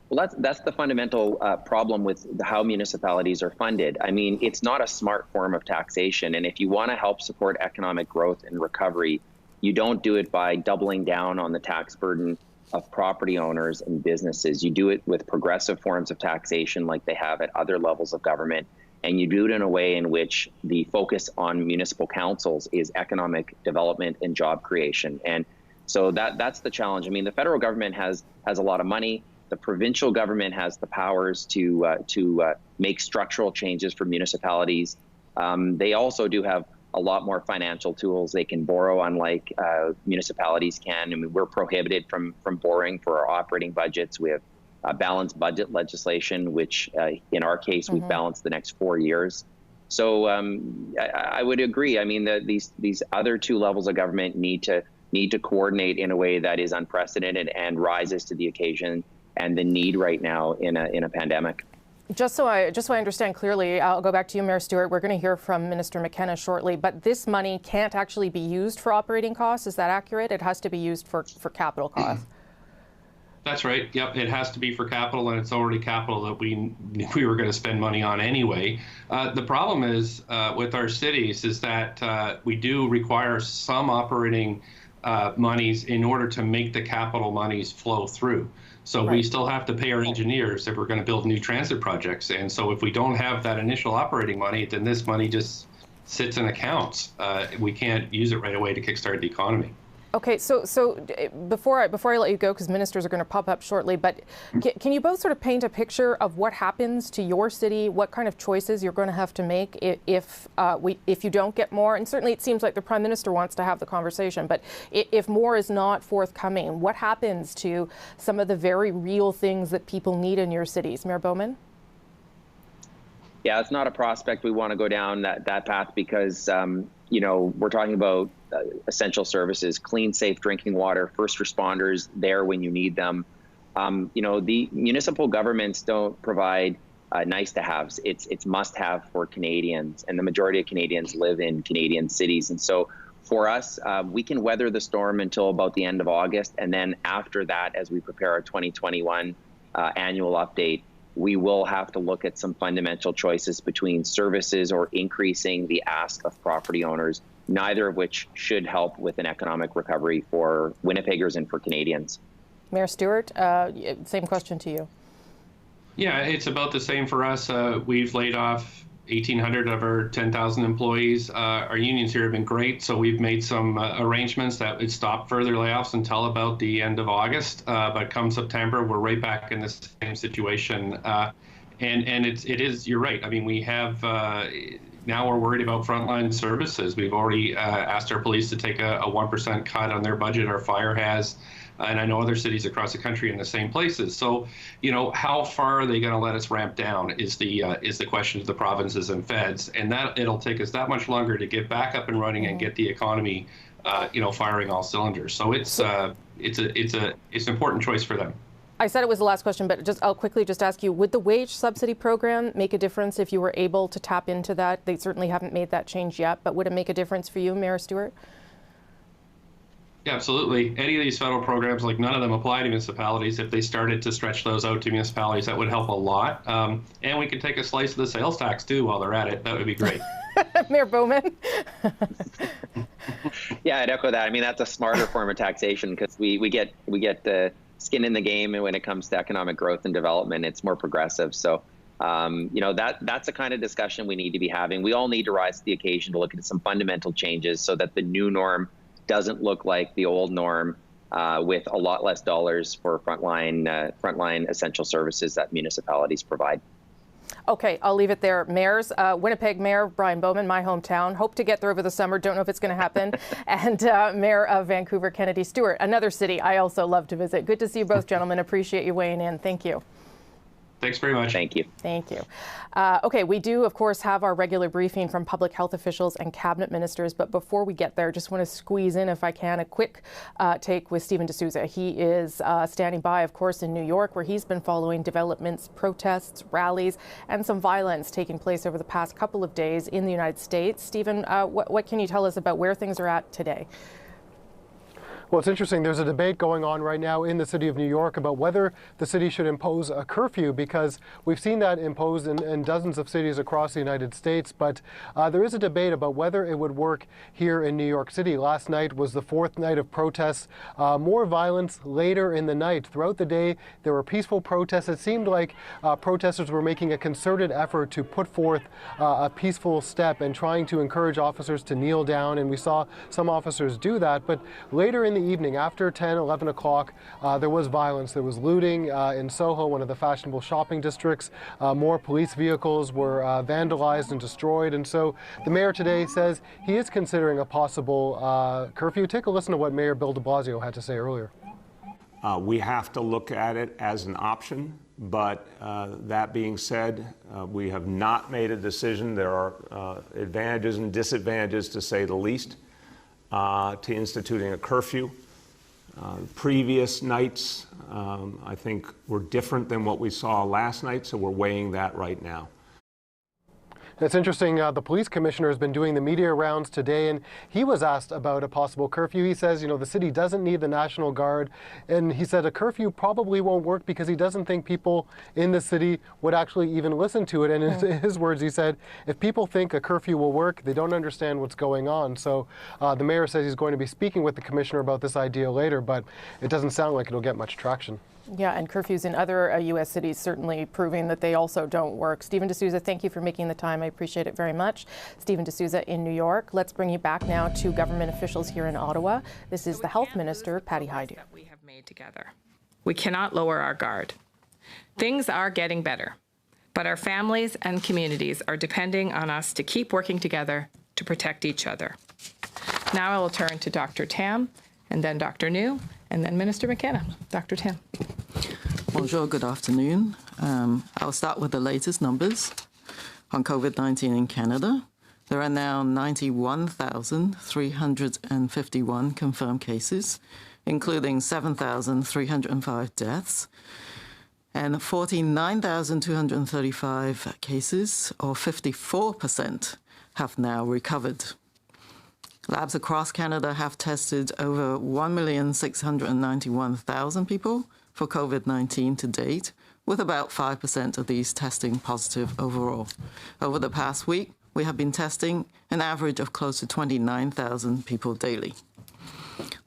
[SPEAKER 16] Well, that's the fundamental problem with how municipalities are funded. I mean, it's not a smart form of taxation. And if you want to help support economic growth and recovery, you don't do it by doubling down on the tax burden of property owners and businesses. You do it with progressive forms of taxation like they have at other levels of government. And you do it in a way in which the focus on municipal councils is economic development and job creation. And so that's the challenge. I mean, the federal government has a lot of money. The provincial government has the powers to make structural changes for municipalities. They also do have a lot more financial tools they can borrow, unlike municipalities can. I mean, we're prohibited from borrowing for our operating budgets. We have balanced budget legislation, which in our case, we've balanced the next 4 years. So I would agree. I mean, these other two levels of government need to coordinate in a way that is unprecedented and rises to the occasion and the need right now in a pandemic.
[SPEAKER 1] Just so I understand clearly, I'll go back to you, Mayor Stewart. We're going to hear from Minister McKenna shortly, but this money can't actually be used for operating costs. Is that accurate? It has to be used for capital costs.
[SPEAKER 15] That's right. Yep, it has to be for capital, and it's already capital that we were going to spend money on anyway. The problem is with our cities is that we do require some operating monies in order to make the capital monies flow through. So we still have to pay our engineers if we're going to build new transit projects. And so if we don't have that initial operating money, then this money just sits in accounts. We can't use it right away to kickstart the economy.
[SPEAKER 1] Okay, so before I let you go, because ministers are going to pop up shortly, but can you both sort of paint a picture of what happens to your city, what kind of choices you're going to have to make if you don't get more? And certainly it seems like the Prime Minister wants to have the conversation, but if more is not forthcoming, what happens to some of the very real things that people need in your cities? Mayor Bowman?
[SPEAKER 16] Yeah, it's not a prospect we want to go down that path because, we're talking about essential services, clean, safe drinking water, first responders there when you need them. The municipal governments don't provide nice to haves. It's must have for Canadians, and the majority of Canadians live in Canadian cities. And so for us, we can weather the storm until about the end of August. And then after that, as we prepare our 2021 annual update, we will have to look at some fundamental choices between services or increasing the ask of property owners, neither of which should help with an economic recovery for Winnipeggers and for Canadians.
[SPEAKER 1] Mayor Stewart, same question to you.
[SPEAKER 15] Yeah, it's about the same for us. We've laid off 1,800 of our 10,000 employees. Our unions here have been great, so we've made some arrangements that would stop further layoffs until about the end of August. But come September, we're right back in the same situation. And it is, you're right. I mean, we have, now we're worried about frontline services. We've already asked our police to take a 1% cut on their budget. Our fire has. And I know other cities across the country in the same places. So, how far are they going to let us ramp down is the question to the provinces and feds, and that it'll take us that much longer to get back up and running and get the economy, firing all cylinders. So it's an important choice for them.
[SPEAKER 1] I said it was the last question, but I'll quickly just ask you: would the wage subsidy program make a difference if you were able to tap into that? They certainly haven't made that change yet, but would it make a difference for you, Mayor Stewart?
[SPEAKER 15] Yeah, absolutely. Any of these federal programs, like none of them apply to municipalities. If they started to stretch those out to municipalities, that would help a lot. And we could take a slice of the sales tax too while they're at it. That would be great.
[SPEAKER 1] Mayor Bowman?
[SPEAKER 16] Yeah, I'd echo that. I mean, that's a smarter form of taxation because we get the skin in the game, and when it comes to economic growth and development, it's more progressive. So, that's the kind of discussion we need to be having. We all need to rise to the occasion to look at some fundamental changes so that the new norm doesn't look like the old norm with a lot less dollars for frontline essential services that municipalities provide.
[SPEAKER 1] Okay, I'll leave it there. Mayors, Winnipeg Mayor Brian Bowman, my hometown. Hope to get there over the summer. Don't know if it's going to happen. And Mayor of Vancouver, Kennedy Stewart, another city I also love to visit. Good to see you both, gentlemen. Appreciate you weighing in. Thank you.
[SPEAKER 15] Thanks very much.
[SPEAKER 16] Thank you.
[SPEAKER 1] Thank you. Okay, we do, of course, have our regular briefing from public health officials and cabinet ministers. But before we get there, just want to squeeze in, if I can, a quick take with Steven D'Souza. He is standing by, of course, in New York, where he's been following developments, protests, rallies, and some violence taking place over the past couple of days in the United States. Steven, what can you tell us about where things are at today?
[SPEAKER 17] Well, it's interesting. There's a debate going on right now in the city of New York about whether the city should impose a curfew, because we've seen that imposed in dozens of cities across the United States. But there is a debate about whether it would work here in New York City. Last night was the fourth night of protests. More violence later in the night. Throughout the day, there were peaceful protests. It seemed like protesters were making a concerted effort to put forth a peaceful step and trying to encourage officers to kneel down. And we saw some officers do that. But later in the evening, after 10, 11 o'clock, there was violence. There was looting in Soho, one of the fashionable shopping districts. More police vehicles were vandalized and destroyed. And so the mayor today says he is considering a possible curfew. Take a listen to what Mayor Bill de Blasio had to say earlier.
[SPEAKER 18] We have to look at it as an option. But that being said, we have not made a decision. There are advantages and disadvantages, to say the least, to instituting a curfew. Previous nights, I think, were different than what we saw last night, so we're weighing that right now.
[SPEAKER 17] It's interesting, the police commissioner has been doing the media rounds today, and he was asked about a possible curfew. He says, the city doesn't need the National Guard, and he said a curfew probably won't work because he doesn't think people in the city would actually even listen to it. And in his words, he said, if people think a curfew will work, they don't understand what's going on. So the mayor says he's going to be speaking with the commissioner about this idea later, but it doesn't sound like it'll get much traction.
[SPEAKER 1] Yeah, and curfews in other U.S. cities certainly proving that they also don't work. Steven D'Souza, thank you for making the time. I appreciate it very much. Steven D'Souza in New York. Let's bring you back now to government officials here in Ottawa. This is the Health Minister, Patty Hajdu.
[SPEAKER 19] We have made together. We cannot lower our guard. Things are getting better, but our families and communities are depending on us to keep working together to protect each other. Now I will turn to Dr. Tam, and then Dr. New, and then Minister McKenna. Dr. Tam.
[SPEAKER 20] Bonjour, good afternoon. I'll start with the latest numbers on COVID-19 in Canada. There are now 91,351 confirmed cases, including 7,305 deaths, and 49,235 cases, or 54%, have now recovered. Labs across Canada have tested over 1,691,000 people for COVID-19 to date, with about 5% of these testing positive overall. Over the past week, we have been testing an average of close to 29,000 people daily.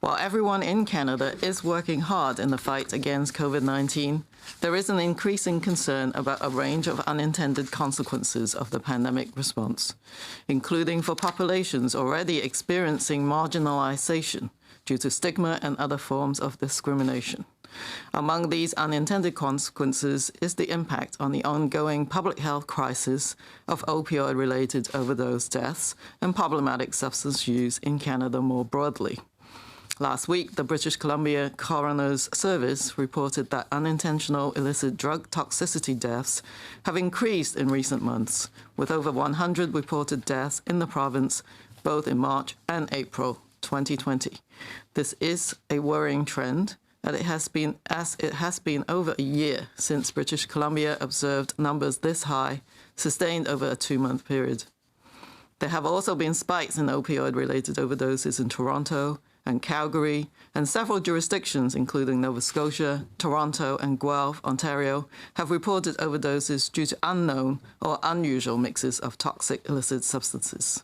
[SPEAKER 20] While everyone in Canada is working hard in the fight against COVID-19, there is an increasing concern about a range of unintended consequences of the pandemic response, including for populations already experiencing marginalization due to stigma and other forms of discrimination. Among these unintended consequences is the impact on the ongoing public health crisis of opioid-related overdose deaths and problematic substance use in Canada more broadly. Last week, the British Columbia Coroner's Service reported that unintentional illicit drug toxicity deaths have increased in recent months, with over 100 reported deaths in the province, both in March and April 2020. This is a worrying trend, and it has been over a year since British Columbia observed numbers this high, sustained over a 2-month period. There have also been spikes in opioid-related overdoses in Toronto and Calgary, and several jurisdictions, including Nova Scotia, Toronto, and Guelph, Ontario, have reported overdoses due to unknown or unusual mixes of toxic illicit substances.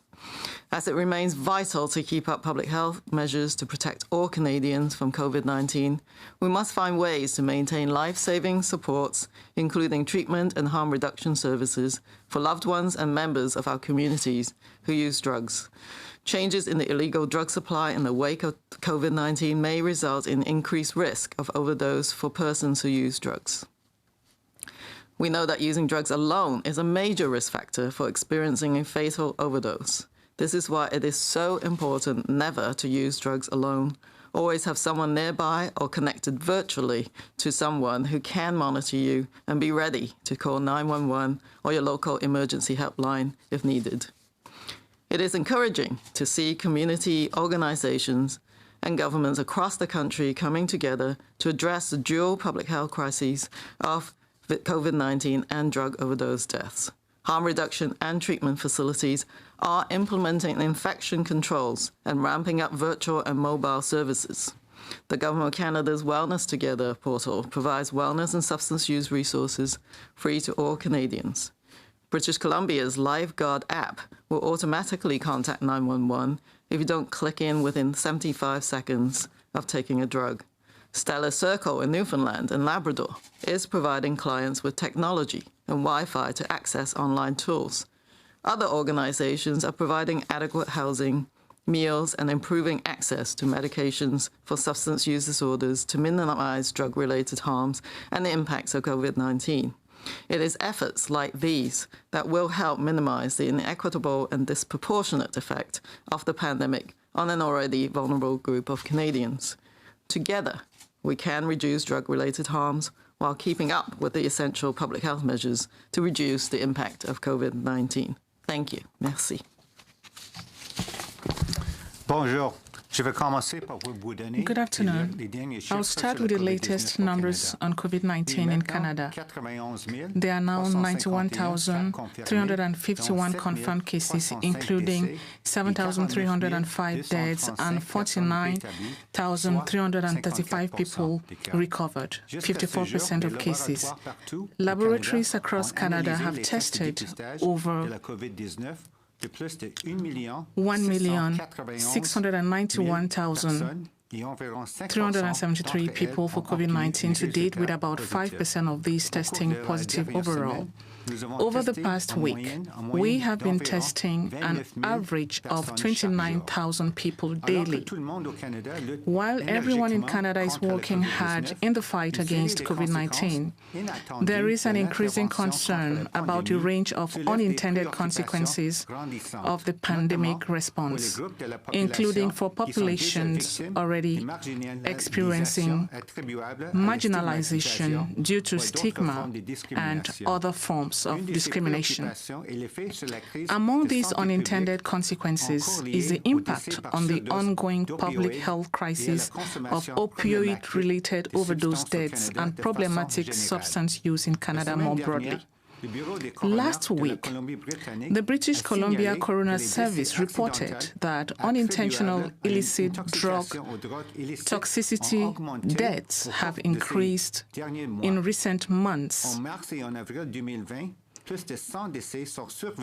[SPEAKER 20] As it remains vital to keep up public health measures to protect all Canadians from COVID-19, we must find ways to maintain life-saving supports, including treatment and harm reduction services for loved ones and members of our communities who use drugs. Changes in the illegal drug supply in the wake of COVID-19 may result in increased risk of overdose for persons who use drugs. We know that using drugs alone is a major risk factor for experiencing a fatal overdose. This is why it is so important never to use drugs alone Always have someone nearby or connected virtually to someone who can monitor you and be ready to call 911 or your local emergency helpline if needed. It is encouraging to see community organizations and governments across the country coming together to address the dual public health crises of COVID-19 and drug overdose deaths. Harm reduction and treatment facilities are implementing infection controls and ramping up virtual and mobile services. The Government of Canada's Wellness Together portal provides wellness and substance use resources free to all Canadians. British Columbia's LifeGuard app will automatically contact 911 if you don't click in within 75 seconds of taking a drug. Stella Circle in Newfoundland and Labrador is providing clients with technology and Wi-Fi to access online tools. Other organizations are providing adequate housing, meals, and improving access to medications for substance use disorders to minimize drug-related harms and the impacts of COVID-19. It is efforts like these that will help minimize the inequitable and disproportionate effect of the pandemic on an already vulnerable group of Canadians. Together, we can reduce drug-related harms while keeping up with the essential public health measures to reduce the impact of COVID-19. Thank you. Merci.
[SPEAKER 21] Bonjour. Good
[SPEAKER 22] afternoon. I'll start with the latest numbers on COVID-19 in Canada. There are now 91,351 confirmed cases, including 7,305 deaths and 49,335 people recovered, 54% of cases. Laboratories across Canada have tested over 1,691,373 people for COVID-19 to date, with about 5% of these testing positive overall. Over the past week, we have been testing an average of 29,000 people daily. While everyone in Canada is working hard in the fight against COVID-19, there is an increasing concern about the range of unintended consequences of the pandemic response, including for populations already experiencing marginalization due to stigma and other forms of discrimination. Among these unintended consequences is the impact on the ongoing public health crisis of opioid-related overdose deaths and problematic substance use in Canada more broadly. Last week, the British Columbia Coroner's Service reported that unintentional illicit drug toxicity deaths have increased in recent months,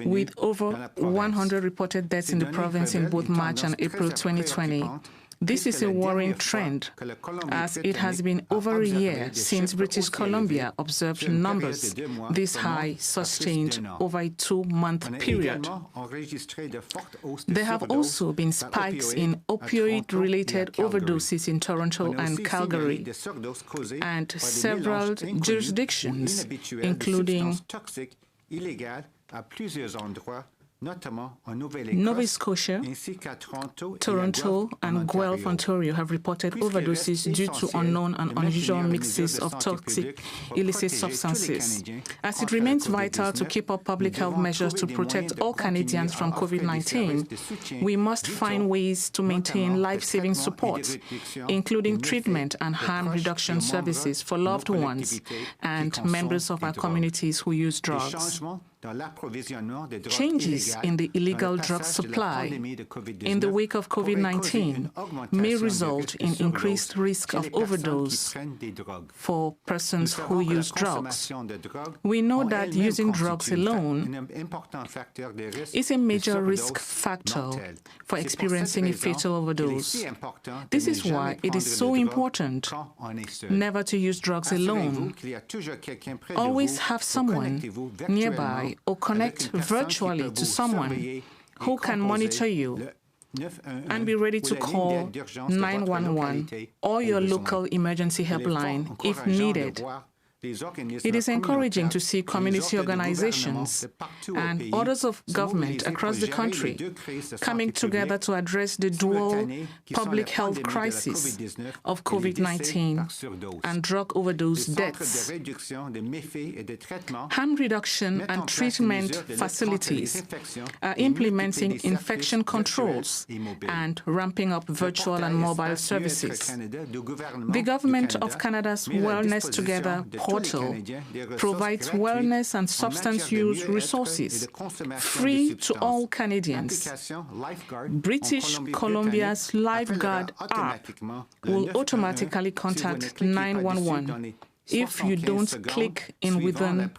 [SPEAKER 22] with over 100 reported deaths in the province in both March and April 2020. This is a worrying trend, as it has been over a year since British Columbia observed numbers this high sustained over a 2-month period. There have also been spikes in opioid-related overdoses in Toronto and Calgary, and several jurisdictions, including Nova Scotia, Toronto, and Guelph, Ontario have reported overdoses due to unknown and unusual mixes of toxic illicit substances. As it remains vital to keep up public health measures to protect all Canadians from COVID-19, we must find ways to maintain life-saving support, including treatment and harm reduction services for loved ones and members of our communities who use drugs. Changes in the illegal drug supply in the wake of COVID-19 may result in increased risk of overdose for persons who use drugs. We know that using drugs alone is a major risk factor for experiencing a fatal overdose. This is why it is so important never to use drugs alone. Always have someone nearby or connect virtually to someone who can monitor you and be ready to call 911 or your local emergency helpline if needed. It is encouraging to see community organizations and orders of government across the country coming together to address the dual public health crisis of COVID-19 and drug overdose deaths. Harm reduction and treatment facilities are implementing infection controls and ramping up virtual and mobile services. The Government of Canada's Wellness Together portal provides wellness and substance use resources free to all Canadians. British Columbia's Lifeguard app will automatically contact 911 if you don't click in within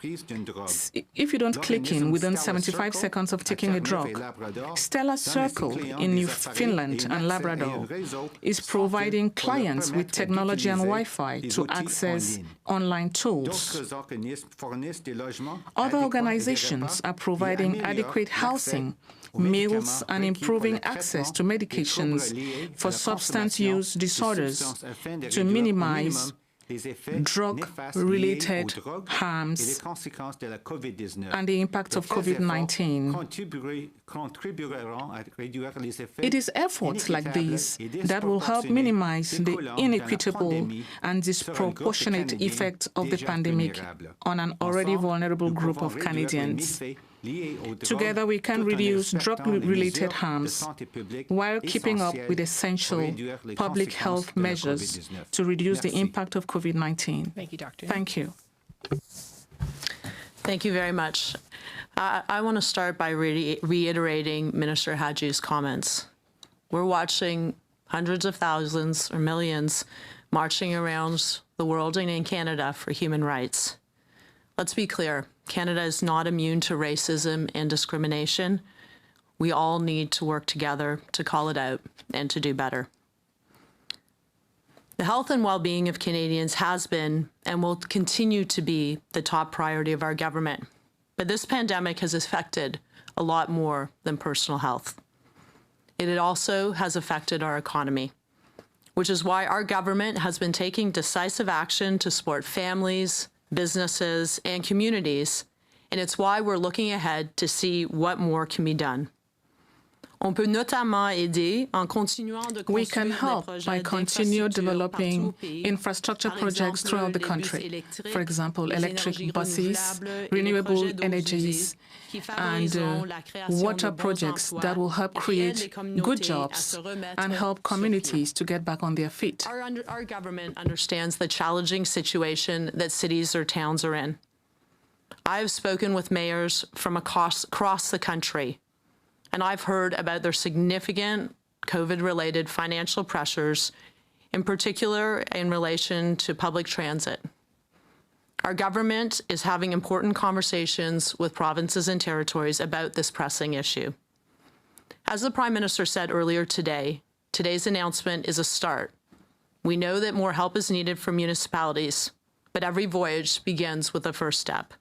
[SPEAKER 22] 75 seconds of taking a drug. Stella Circle in Newfoundland and Labrador is providing clients with technology and Wi-Fi to access online tools. Other organizations are providing adequate housing, meals, and improving access to medications for substance use disorders to minimize drug-related harms and the impact of COVID-19. It is efforts like these that will help minimize the inequitable and disproportionate effect of the pandemic on an already vulnerable group of Canadians. Together, we can reduce drug-related harms while keeping up with essential public health measures to reduce the impact of COVID-19.
[SPEAKER 2] Thank you, Dr.
[SPEAKER 22] Thank you.
[SPEAKER 2] Thank you very much. I want to start by reiterating Minister Hadji's comments. We're watching hundreds of thousands or millions marching around the world and in Canada for human rights. Let's be clear. Canada is not immune to racism and discrimination. We all need to work together to call it out and to do better. The health and well-being of Canadians has been and will continue to be the top priority of our government. But this pandemic has affected a lot more than personal health. It also has affected our economy, which is why our government has been taking decisive action to support families, businesses, and communities, and it's why we're looking ahead to see what more can be done.
[SPEAKER 22] We can help by continuing developing infrastructure projects throughout the country. For example, electric buses, renewable energies, and water projects that will help create good jobs and help communities to get back on their feet.
[SPEAKER 2] Our government understands the challenging situation that cities or towns are in. I have spoken with mayors from across the country, and I've heard about their significant COVID-related financial pressures, in particular in relation to public transit. Our government is having important conversations with provinces and territories about this pressing issue. As the Prime Minister said earlier today, today's announcement is a start. We know that more help is needed from municipalities, but every voyage begins with the first step.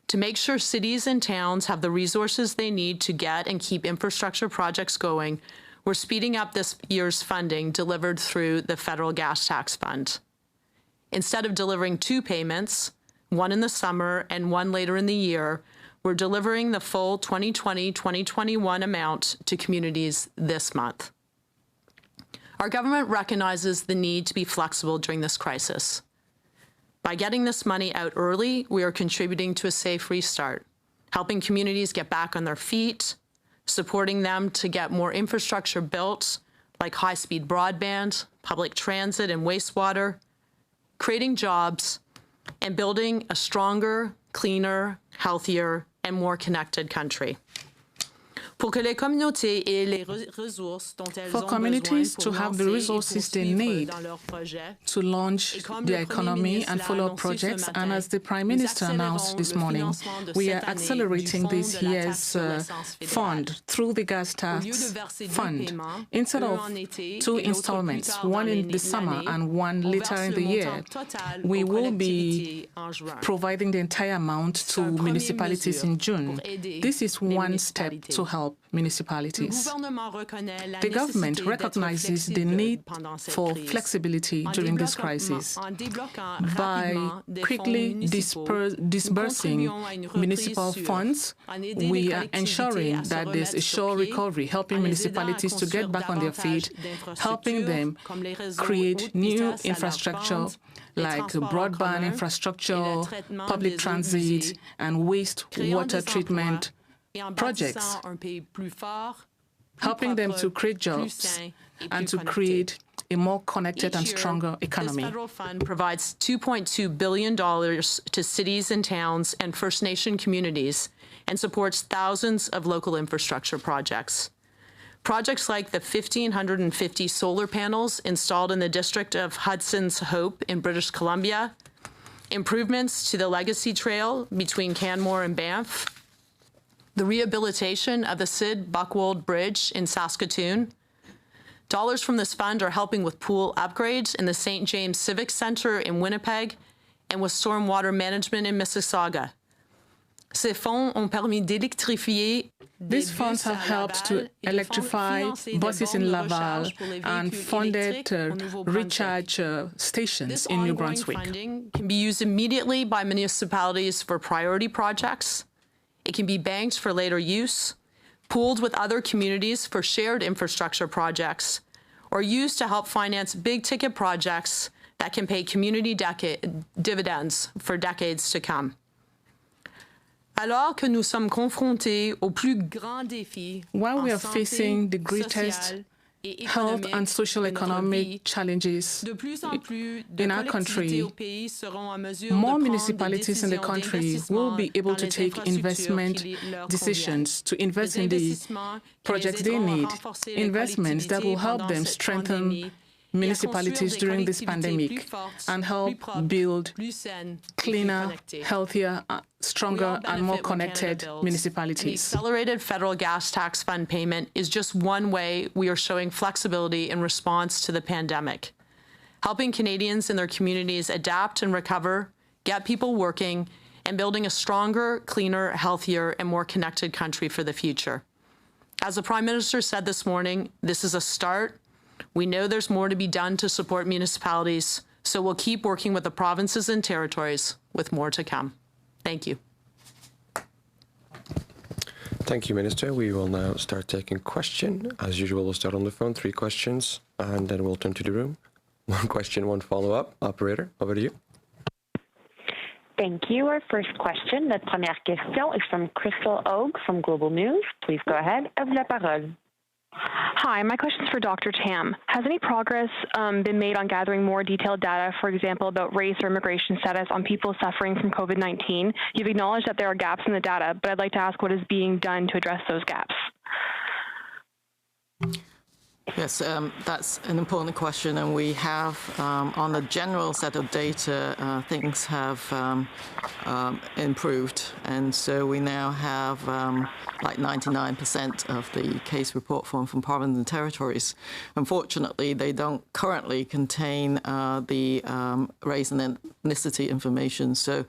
[SPEAKER 2] To make sure cities and towns have the resources they need to get and keep infrastructure projects going, we're speeding up this year's funding delivered through the Federal Gas Tax Fund. Instead of delivering two payments, one in the summer and one later in the year, we're delivering the full 2020-2021 amount to communities this month. Our government recognizes the need to be flexible during this crisis. By getting this money out early, we are contributing to a safe restart, helping communities get back on their feet, supporting them to get more infrastructure built, like high-speed broadband, public transit, and wastewater, creating jobs, and building a stronger, cleaner, healthier, and more connected country.
[SPEAKER 22] For communities to have the resources they need to launch their economy and follow up projects, and as the Prime Minister announced this morning, we are accelerating this year's fund through the Gas Tax Fund. Instead of two installments, one in the summer and one later in the year, we will be providing the entire amount to municipalities in June. This is one step to help help municipalities. The government recognizes the need for flexibility during this crisis. By quickly disbursing municipal funds, we are ensuring that there's a sure recovery, helping municipalities to get back on their feet, helping them create new infrastructure like broadband infrastructure, public transit, and wastewater treatment projects, helping them to create jobs and to create a more connected and stronger economy.
[SPEAKER 2] This federal fund provides $2.2 billion to cities and towns and First Nation communities and supports thousands of local infrastructure projects. Projects like the 1,550 solar panels installed in the district of Hudson's Hope in British Columbia, improvements to the Legacy Trail between Canmore and Banff, the rehabilitation of the Sid Buckwold Bridge in Saskatoon. Dollars from this fund are helping with pool upgrades in the St. James Civic Centre in Winnipeg and with stormwater management in Mississauga. Ces fonds ont permis d'électrifier.
[SPEAKER 22] These funds have helped to electrify buses in Laval and funded recharge stations in New Brunswick.
[SPEAKER 2] Funding can be used immediately by municipalities for priority projects. It can be banked for later use, pooled with other communities for shared infrastructure projects, or used to help finance big-ticket projects that can pay community dividends for decades to come. Alors que nous sommes confrontés aux plus grands défis,
[SPEAKER 22] while we are facing the greatest health and social economic challenges in our country, more municipalities in the country will be able to take investment decisions to invest in the projects they need, investments that will help them strengthen municipalities during this pandemic and help build cleaner, healthier, stronger and more connected municipalities.
[SPEAKER 2] The accelerated federal gas tax fund payment is just one way we are showing flexibility in response to the pandemic, helping Canadians and their communities adapt and recover, get people working, and building a stronger, cleaner, healthier, and more connected country for the future. As the Prime Minister said this morning, this is a start. We know there's more to be done to support municipalities, so we'll keep working with the provinces and territories with more to come. Thank you.
[SPEAKER 11] Thank you, Minister. We will now start taking questions. As usual, we'll start on the phone, 3 questions, and then we'll turn to the room. 1 question, 1 follow-up. Operator, over to you.
[SPEAKER 3] Thank you. Our first question, notre première question is from Crystal Oak from Global News. Please go ahead. À vous la parole.
[SPEAKER 4] Hi, my question is for Dr. Tam. Has any progress been made on gathering more detailed data, for example, about race or immigration status on people suffering from COVID-19? You've acknowledged that there are gaps in the data, but I'd like to ask what is being done to address those gaps.
[SPEAKER 20] Yes, that's an important question, and we have, on the general set of data, things have improved, and so we now have like 99% of the case report form from provinces and territories. Unfortunately, they don't currently contain the race and ethnicity information, so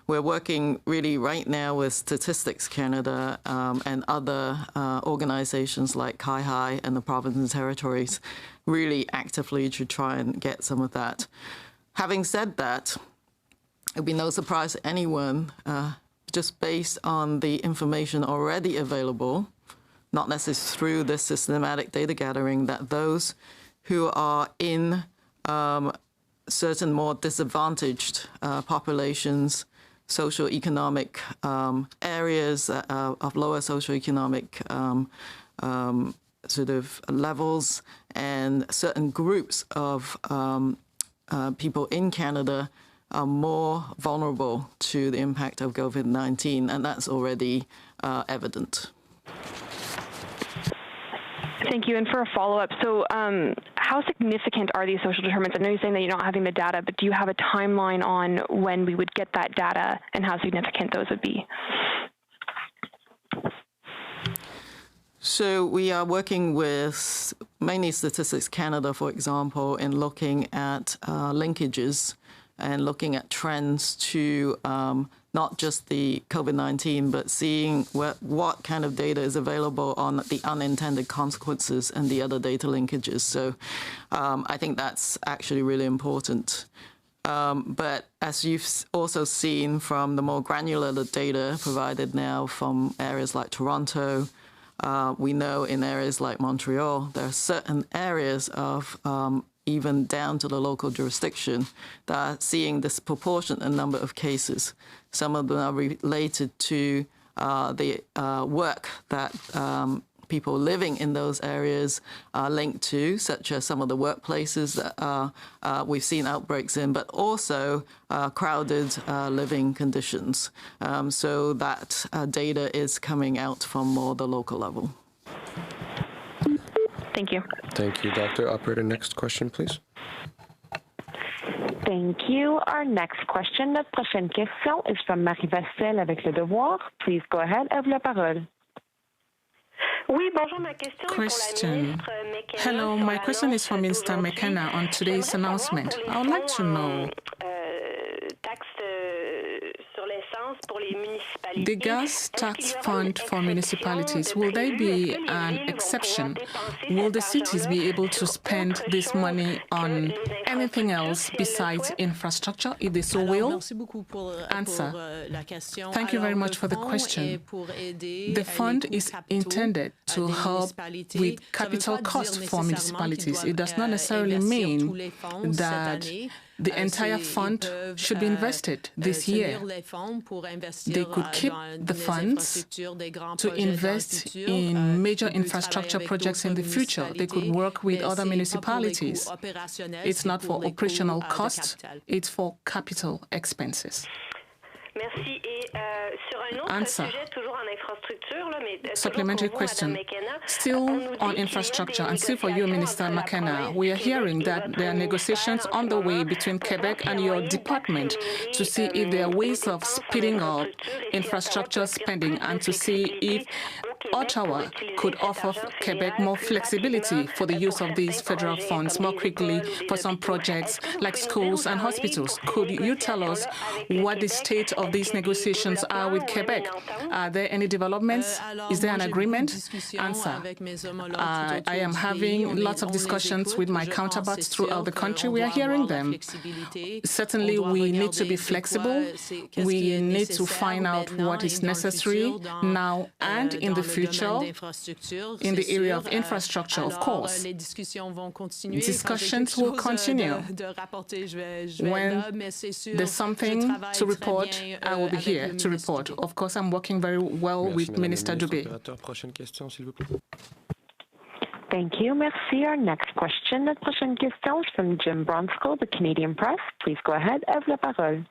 [SPEAKER 20] we're working really right now with Statistics Canada and other organizations like CIHI and the provinces and territories really actively to try and get some of that. Having said that, it'll be no surprise to anyone, just based on the information already available, not necessarily through this systematic data gathering, that those who are in certain more disadvantaged populations, socioeconomic areas of lower socioeconomic sort of levels, and certain groups of people in Canada are more vulnerable to the impact of COVID-19, and that's already evident.
[SPEAKER 4] Thank you. And for a follow-up, so how significant are these social determinants? I know you're saying that you're not having the data, but do you have a timeline on when we would get that data and how significant those would be?
[SPEAKER 20] So we are working with mainly Statistics Canada, for example, in looking at linkages and looking at trends to not just the COVID-19, but seeing what kind of data is available on the unintended consequences and the other data linkages. So I think that's actually really important. But as you've also seen from the more granular data provided now from areas like Toronto, we know in areas like Montreal, there are certain areas of even down to the local jurisdiction that are seeing disproportionate number of cases. Some of them are related to the work that people living in those areas are linked to, such as some of the workplaces that we've seen outbreaks in, but also crowded living conditions. So that data is coming out from more the local level.
[SPEAKER 4] Thank you.
[SPEAKER 11] Thank you, Doctor. Operator, next question, please.
[SPEAKER 3] Thank you. Our next question, notre prochaine question is from Marie Vassel avec Le Devoir. Please go ahead. À vous la parole.
[SPEAKER 22] Question. Hello, my question is for Minister McKenna on today's announcement. I would like to know the gas tax fund for municipalities, will they be an exception? Will the cities be able to spend this money on anything else besides infrastructure, if they so will? Answer. Thank you very much for the question. The fund is intended to help with capital costs for municipalities. It does not necessarily mean that the entire fund should be invested this year. They could keep the funds to invest in major infrastructure projects in the future. They could work with other municipalities. It's not for operational costs, it's for capital expenses. Answer. Supplementary question. Still on infrastructure, and still for you, Minister McKenna, we are hearing that there are negotiations on the way between Quebec and your department to see if there are ways of speeding up infrastructure spending and to see if Ottawa could offer Quebec more flexibility for the use of these federal funds more quickly for some projects like schools and hospitals. Could you tell us what the state of these negotiations are with Quebec? Are there any developments? Is there an agreement? Answer. I am having lots of discussions with my counterparts throughout the country. We are hearing them. Certainly, we need to be flexible. We need to find out what is necessary now and in the future in the area of infrastructure, of course. Discussions will continue. When there's something to report, I will be here to report. Of course, I'm working very well with Minister Dubé.
[SPEAKER 3] Thank you. Merci. Our next question, notre prochaine question is from Jim Bronsko, the Canadian Press. Please go ahead. À vous la parole.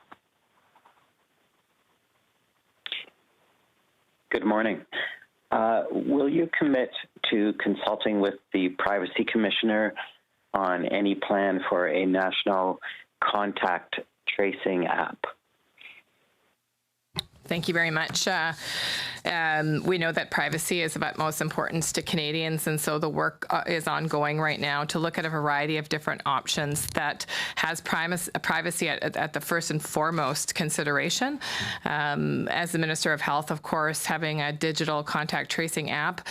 [SPEAKER 10] Good morning. Will you commit to consulting with the Privacy Commissioner on any plan for a national contact tracing app?
[SPEAKER 19] Thank you very much. We know that privacy is of utmost importance to Canadians, and so the work is ongoing right now to look at a variety of different options that has privacy at the first and foremost consideration. As the Minister of Health, of course, having a digital contact tracing app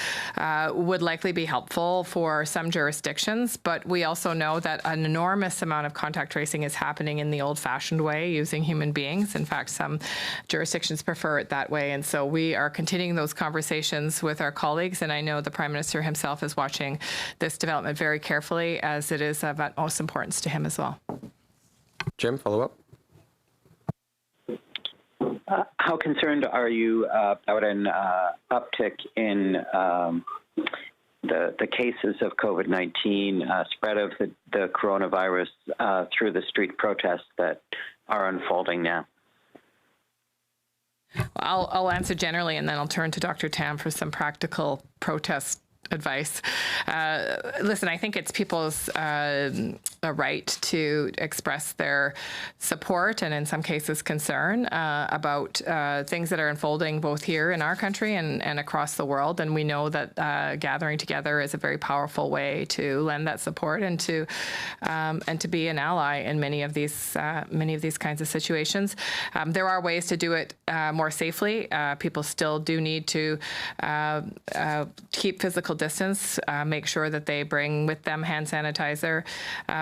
[SPEAKER 19] would likely be helpful for some jurisdictions, but we also know that an enormous amount of contact tracing is happening in the old-fashioned way using human beings. In fact, some jurisdictions prefer it that way, and so we are continuing those conversations with our colleagues, and I know the Prime Minister himself is watching this development very carefully, as it is of utmost importance to him as well.
[SPEAKER 11] Jim, follow up.
[SPEAKER 10] How concerned are you about an uptick in the cases of COVID-19, spread of the coronavirus through the street protests that are unfolding now?
[SPEAKER 19] I'll answer generally, and then I'll turn to Dr. Tam for some practical protest advice. Listen, I think it's people's a right to express their support and in some cases concern about things that are unfolding both here in our country and across the world. And we know that gathering together is a very powerful way to lend that support and to be an ally in many of these kinds of situations. There are ways to do it more safely. People still do need to keep physical distance, make sure that they bring with them hand sanitizer,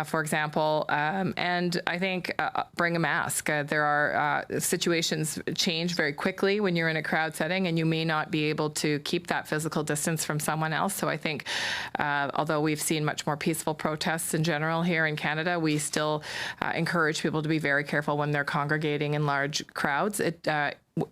[SPEAKER 19] for example, and I think bring a mask. There are situations change very quickly when you're in a crowd setting, and you may not be able to keep that physical distance from someone else. So I think, although we've seen much more peaceful protests in general here in Canada, we still encourage people to be very careful when they're congregating in large crowds.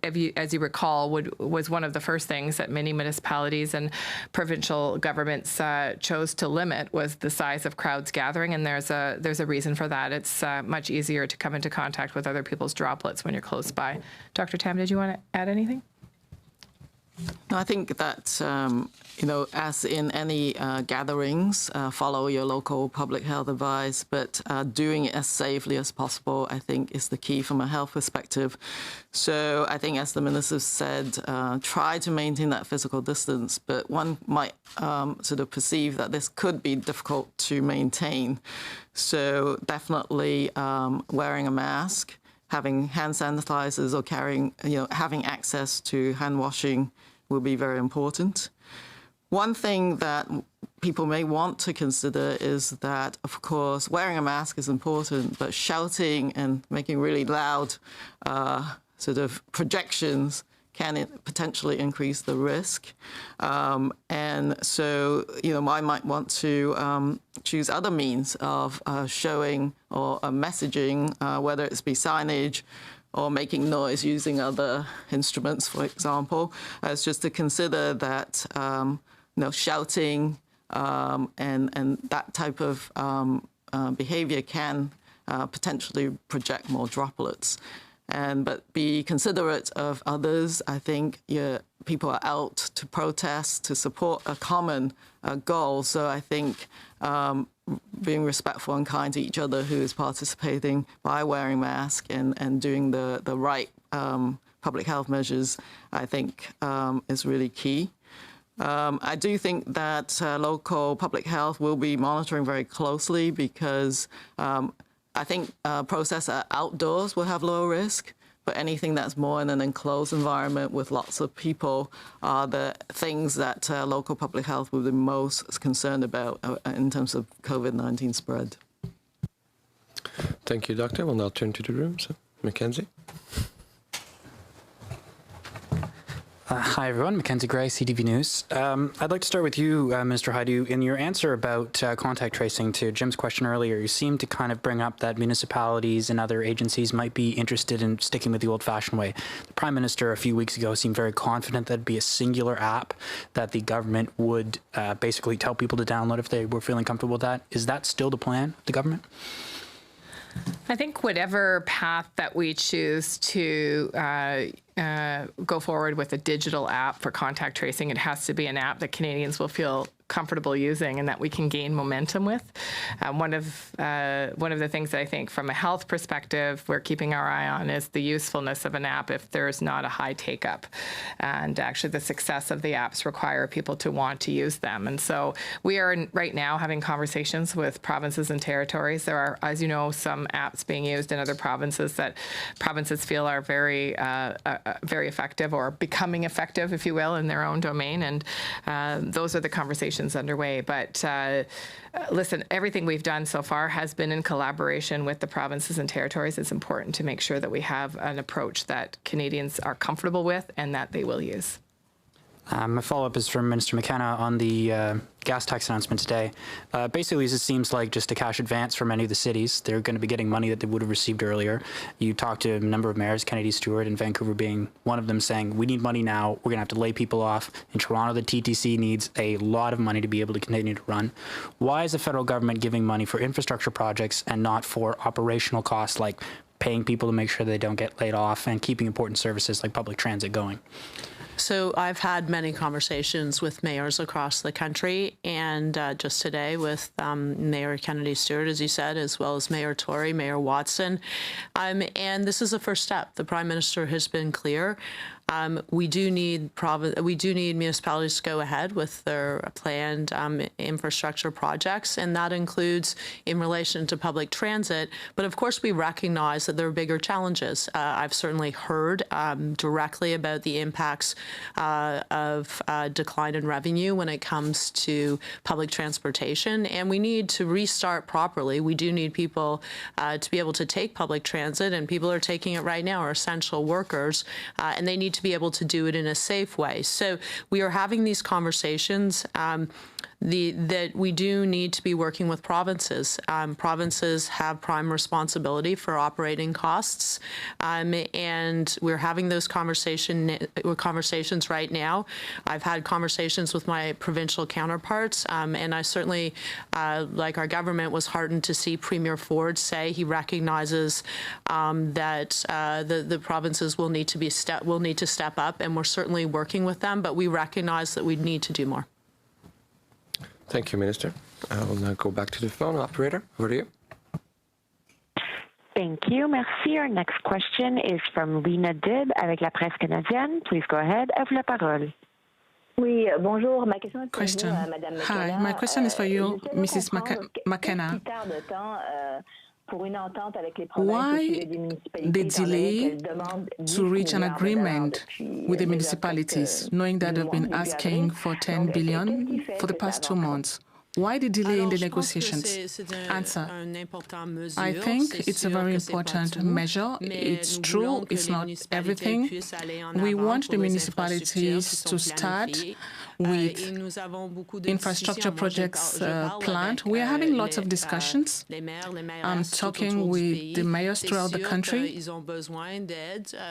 [SPEAKER 19] As you recall, was one of the first things that many municipalities and provincial governments chose to limit was the size of crowds gathering, and there's a reason for that. It's much easier to come into contact with other people's droplets when you're close by. Dr. Tam, did you want to add anything?
[SPEAKER 20] No, I think that, as in any gatherings, follow your local public health advice, but doing it as safely as possible, I think, is the key from a health perspective. So I think, as the Minister said, try to maintain that physical distance, but one might sort of perceive that this could be difficult to maintain. So definitely wearing a mask, having hand sanitizers or having access to hand washing will be very important. One thing that people may want to consider is that, of course, wearing a mask is important, but shouting and making really loud sort of projections can potentially increase the risk. And so, I might want to choose other means of showing or messaging, whether it's be signage or making noise using other instruments, for example. It's just to consider that, shouting and that type of behavior can potentially project more droplets. But be considerate of others. I think people are out to protest, to support a common goal. So I think being respectful and kind to each other who is participating by wearing masks and doing the right public health measures, I think is really key. I do think that local public health will be monitoring very closely because I think protests outdoors will have lower risk, but anything that's more in an enclosed environment with lots of people are the things that local public health will be most concerned about in terms of COVID-19 spread.
[SPEAKER 11] Thank you, Doctor. We'll now turn to the room. So, Mackenzie.
[SPEAKER 8] Hi, everyone. Mackenzie Gray, CTV News. I'd like to start with you, Minister Hajdu. In your answer about contact tracing to Jim's question earlier, you seemed to kind of bring up that municipalities and other agencies might be interested in sticking with the old-fashioned way. The Prime Minister a few weeks ago seemed very confident that it'd be a singular app that the government would basically tell people to download if they were feeling comfortable with that. Is that still the plan of the government?
[SPEAKER 19] I think whatever path that we choose to go forward with a digital app for contact tracing, it has to be an app that Canadians will feel comfortable using and that we can gain momentum with. One of the things that I think from a health perspective we're keeping our eye on is the usefulness of an app if there's not a high take-up. And actually the success of the apps require people to want to use them. And so we are right now having conversations with provinces and territories. There are, as you know, some apps being used in other provinces that provinces feel are very effective or becoming effective, if you will, in their own domain. And those are the conversations underway. But listen, everything we've done so far has been in collaboration with the provinces and territories. It's important to make sure that we have an approach that Canadians are comfortable with and that they will use.
[SPEAKER 8] My follow-up is from Minister McKenna on the gas tax announcement today. Basically, it seems like just a cash advance for many of the cities. They're going to be getting money that they would have received earlier. You talked to a number of mayors, Kennedy Stewart and Vancouver being one of them, saying, we need money now. We're going to have to lay people off. In Toronto, the TTC needs a lot of money to be able to continue to run. Why is the federal government giving money for infrastructure projects and not for operational costs like paying people to make sure they don't get laid off and keeping important services like public transit going?
[SPEAKER 2] So I've had many conversations with mayors across the country, and just today with Mayor Kennedy Stewart, as you said, as well as Mayor Tory, Mayor Watson. And this is the first step. The Prime Minister has been clear. We do need municipalities to go ahead with their planned infrastructure projects, and that includes in relation to public transit. But of course, we recognize that there are bigger challenges. I've certainly heard directly about the impacts of decline in revenue when it comes to public transportation, and we need to restart properly. We do need people to be able to take public transit, and people are taking it right now are essential workers, and they need to be able to do it in a safe way. So we are having these conversations that we do need to be working with provinces. Provinces have prime responsibility for operating costs, and we're having those conversations right now. I've had conversations with my provincial counterparts, and I certainly, like our government, was heartened to see Premier Ford say he recognizes that the provinces will need to step up, and we're certainly working with them, but we recognize that we need to do more.
[SPEAKER 11] Thank you, Minister. I will now go back to the phone. Operator, over to you.
[SPEAKER 3] Thank you. Merci. Our next question is from Lena Dib avec la presse canadienne. Please go ahead. À vous la parole.
[SPEAKER 7] Oui, bonjour. Ma question est pour
[SPEAKER 22] Question.
[SPEAKER 7] vous, Madame McKenna.
[SPEAKER 22] Hi, my question is for you, Mrs. McKenna. Why the delay to reach an agreement with the municipalities, knowing that they've been asking for 10 billion for the past 2 months? Why the delay in the negotiations? Answer. I think it's a very important measure. It's true, it's not everything. We want the municipalities to start with infrastructure projects planned. We are having lots of discussions. I'm talking with the mayors throughout the country.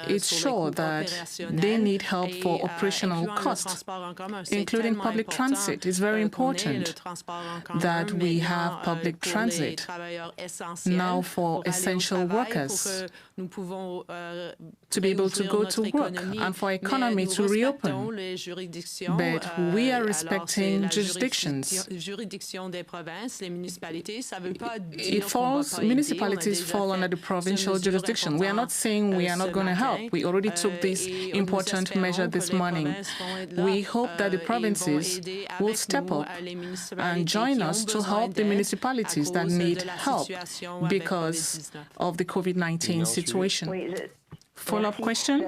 [SPEAKER 22] It's sure that they need help for operational costs, including public transit. It's very important that we have public transit now for essential workers to be able to go to work and for economy to reopen. But we are respecting jurisdictions. Municipalities fall under the provincial jurisdiction. We are not saying we are not going to help. We already took this important measure this morning. We hope that the provinces will step up and join us to help the municipalities that need help because of the COVID-19 situation. Follow-up question?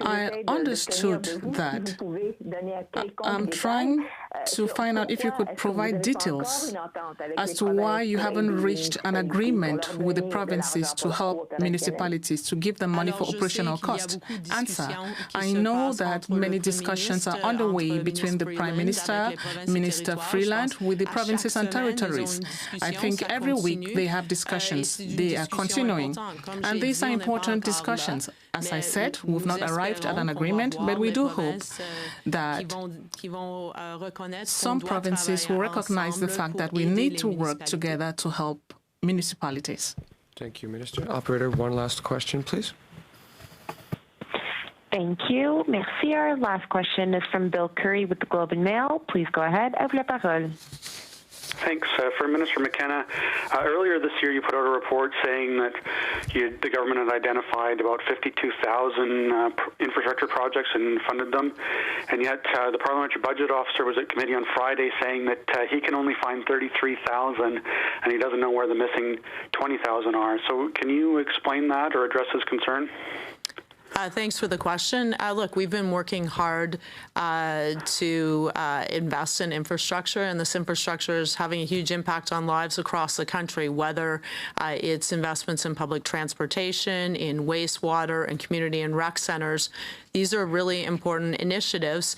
[SPEAKER 22] I understood that. I'm trying to find out if you could provide details as to why you haven't reached an agreement with the provinces to help municipalities, to give them money for operational costs. Answer. I know that many discussions are underway between the Prime Minister, Minister Freeland, with the provinces and territories. I think every week they have discussions. They are continuing. And these are important discussions. As I said, we've not arrived at an agreement, but we do hope that some provinces will recognize the fact that we need to work together to help municipalities.
[SPEAKER 11] Thank you, Minister. Operator, one last question, please.
[SPEAKER 3] Thank you. Merci. Our last question is from Bill Curry with the Globe and Mail. Please go ahead. À vous la parole.
[SPEAKER 9] Thanks. For Minister McKenna, earlier this year you put out a report saying that the government had identified about 52,000 infrastructure projects and funded them, and yet the Parliamentary Budget Officer was at committee on Friday saying that he can only find 33,000 and he doesn't know where the missing 20,000 are. So can you explain that or address his concern?
[SPEAKER 2] Thanks for the question. Look, we've been working hard to invest in infrastructure, and this infrastructure is having a huge impact on lives across the country, whether it's investments in public transportation, in wastewater, and community and rec centers. these are really important initiatives.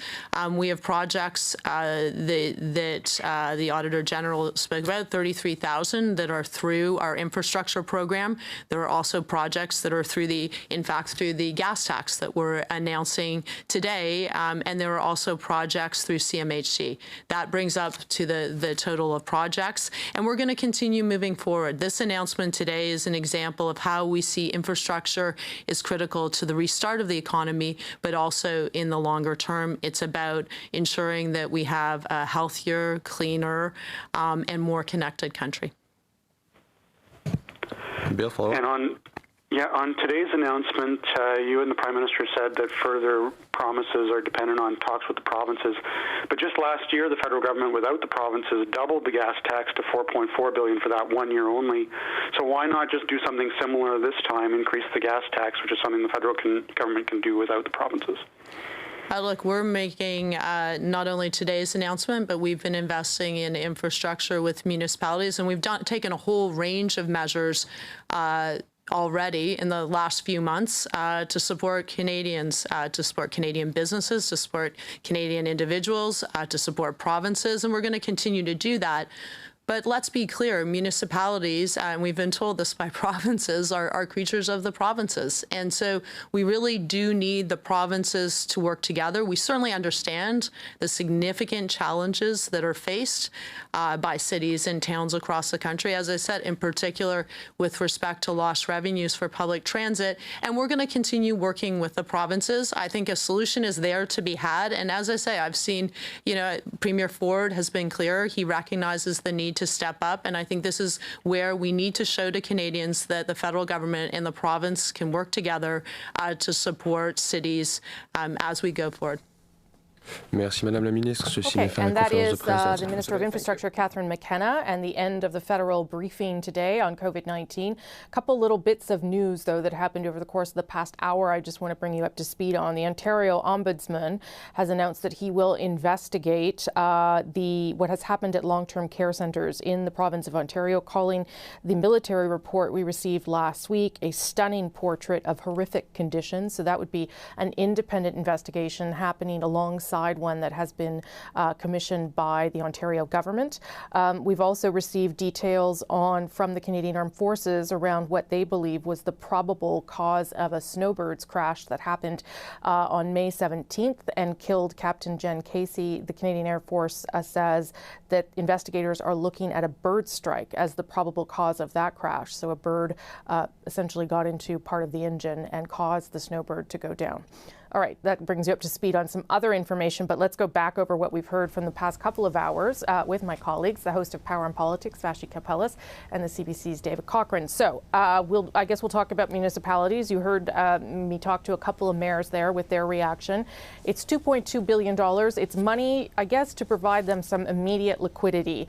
[SPEAKER 2] We have projects that the Auditor General spoke about, 33,000 that are through our infrastructure program. There are also projects that are through the gas tax that we're announcing today, and there are also projects through CMHC. That brings up to the total of projects, and we're going to continue moving forward. This announcement today is an example of how we see infrastructure is critical to the restart of the economy, but also in the longer term, it's about ensuring that we have a healthier, cleaner, and more connected country.
[SPEAKER 11] Bill, follow up.
[SPEAKER 9] And on today's announcement, you and the Prime Minister said that further promises are dependent on talks with the provinces. But just last year, the federal government, without the provinces, doubled the gas tax to $4.4 billion for that 1 year only. So why not just do something similar this time, increase the gas tax, which is something the federal government can do without the provinces?
[SPEAKER 2] Look, we're making not only today's announcement, but we've been investing in infrastructure with municipalities, and we've taken a whole range of measures already in the last few months to support Canadians, to support Canadian businesses, to support Canadian individuals, to support provinces, and we're going to continue to do that. But let's be clear, municipalities, and we've been told this by provinces, are creatures of the provinces. And so we really do need the provinces to work together. We certainly understand the significant challenges that are faced by cities and towns across the country, as I said, in particular with respect to lost revenues for public transit. And we're going to continue working with the provinces. I think a solution is there to be had. And as I say, I've seen, Premier Ford has been clear. He recognizes the need to step up. And I think this is where we need to show to Canadians that the federal government and the province can work together to support cities as we go forward.
[SPEAKER 11] Merci, Madame la Ministre. Ceci met fin à la
[SPEAKER 1] and that
[SPEAKER 11] conférence
[SPEAKER 1] is
[SPEAKER 11] de presse.
[SPEAKER 1] the Minister of Infrastructure, Catherine McKenna, and the end of the federal briefing today on COVID-19. A couple little bits of news, though, that happened over the course of the past hour I just want to bring you up to speed on. The Ontario Ombudsman has announced that he will investigate what has happened at long-term care centres in the province of Ontario, calling the military report we received last week a stunning portrait of horrific conditions. So that would be an independent investigation happening alongside one that has been commissioned by the Ontario government. We've also received details from the Canadian Armed Forces around what they believe was the probable cause of a snowbirds crash that happened on May 17th and killed Captain Jen Casey. The Canadian Air Force says that investigators are looking at a bird strike as the probable cause of that crash. So a bird essentially got into part of the engine and caused the snowbird to go down. All right, that brings you up to speed on some other information, but let's go back over what we've heard from the past couple of hours with my colleagues, the host of Power and Politics, Vashi Kapellas, and the CBC's David Cochrane. So I guess we'll talk about municipalities. You heard me talk to a couple of mayors there with their reaction. It's $2.2 billion. It's money, I guess, to provide them some immediate liquidity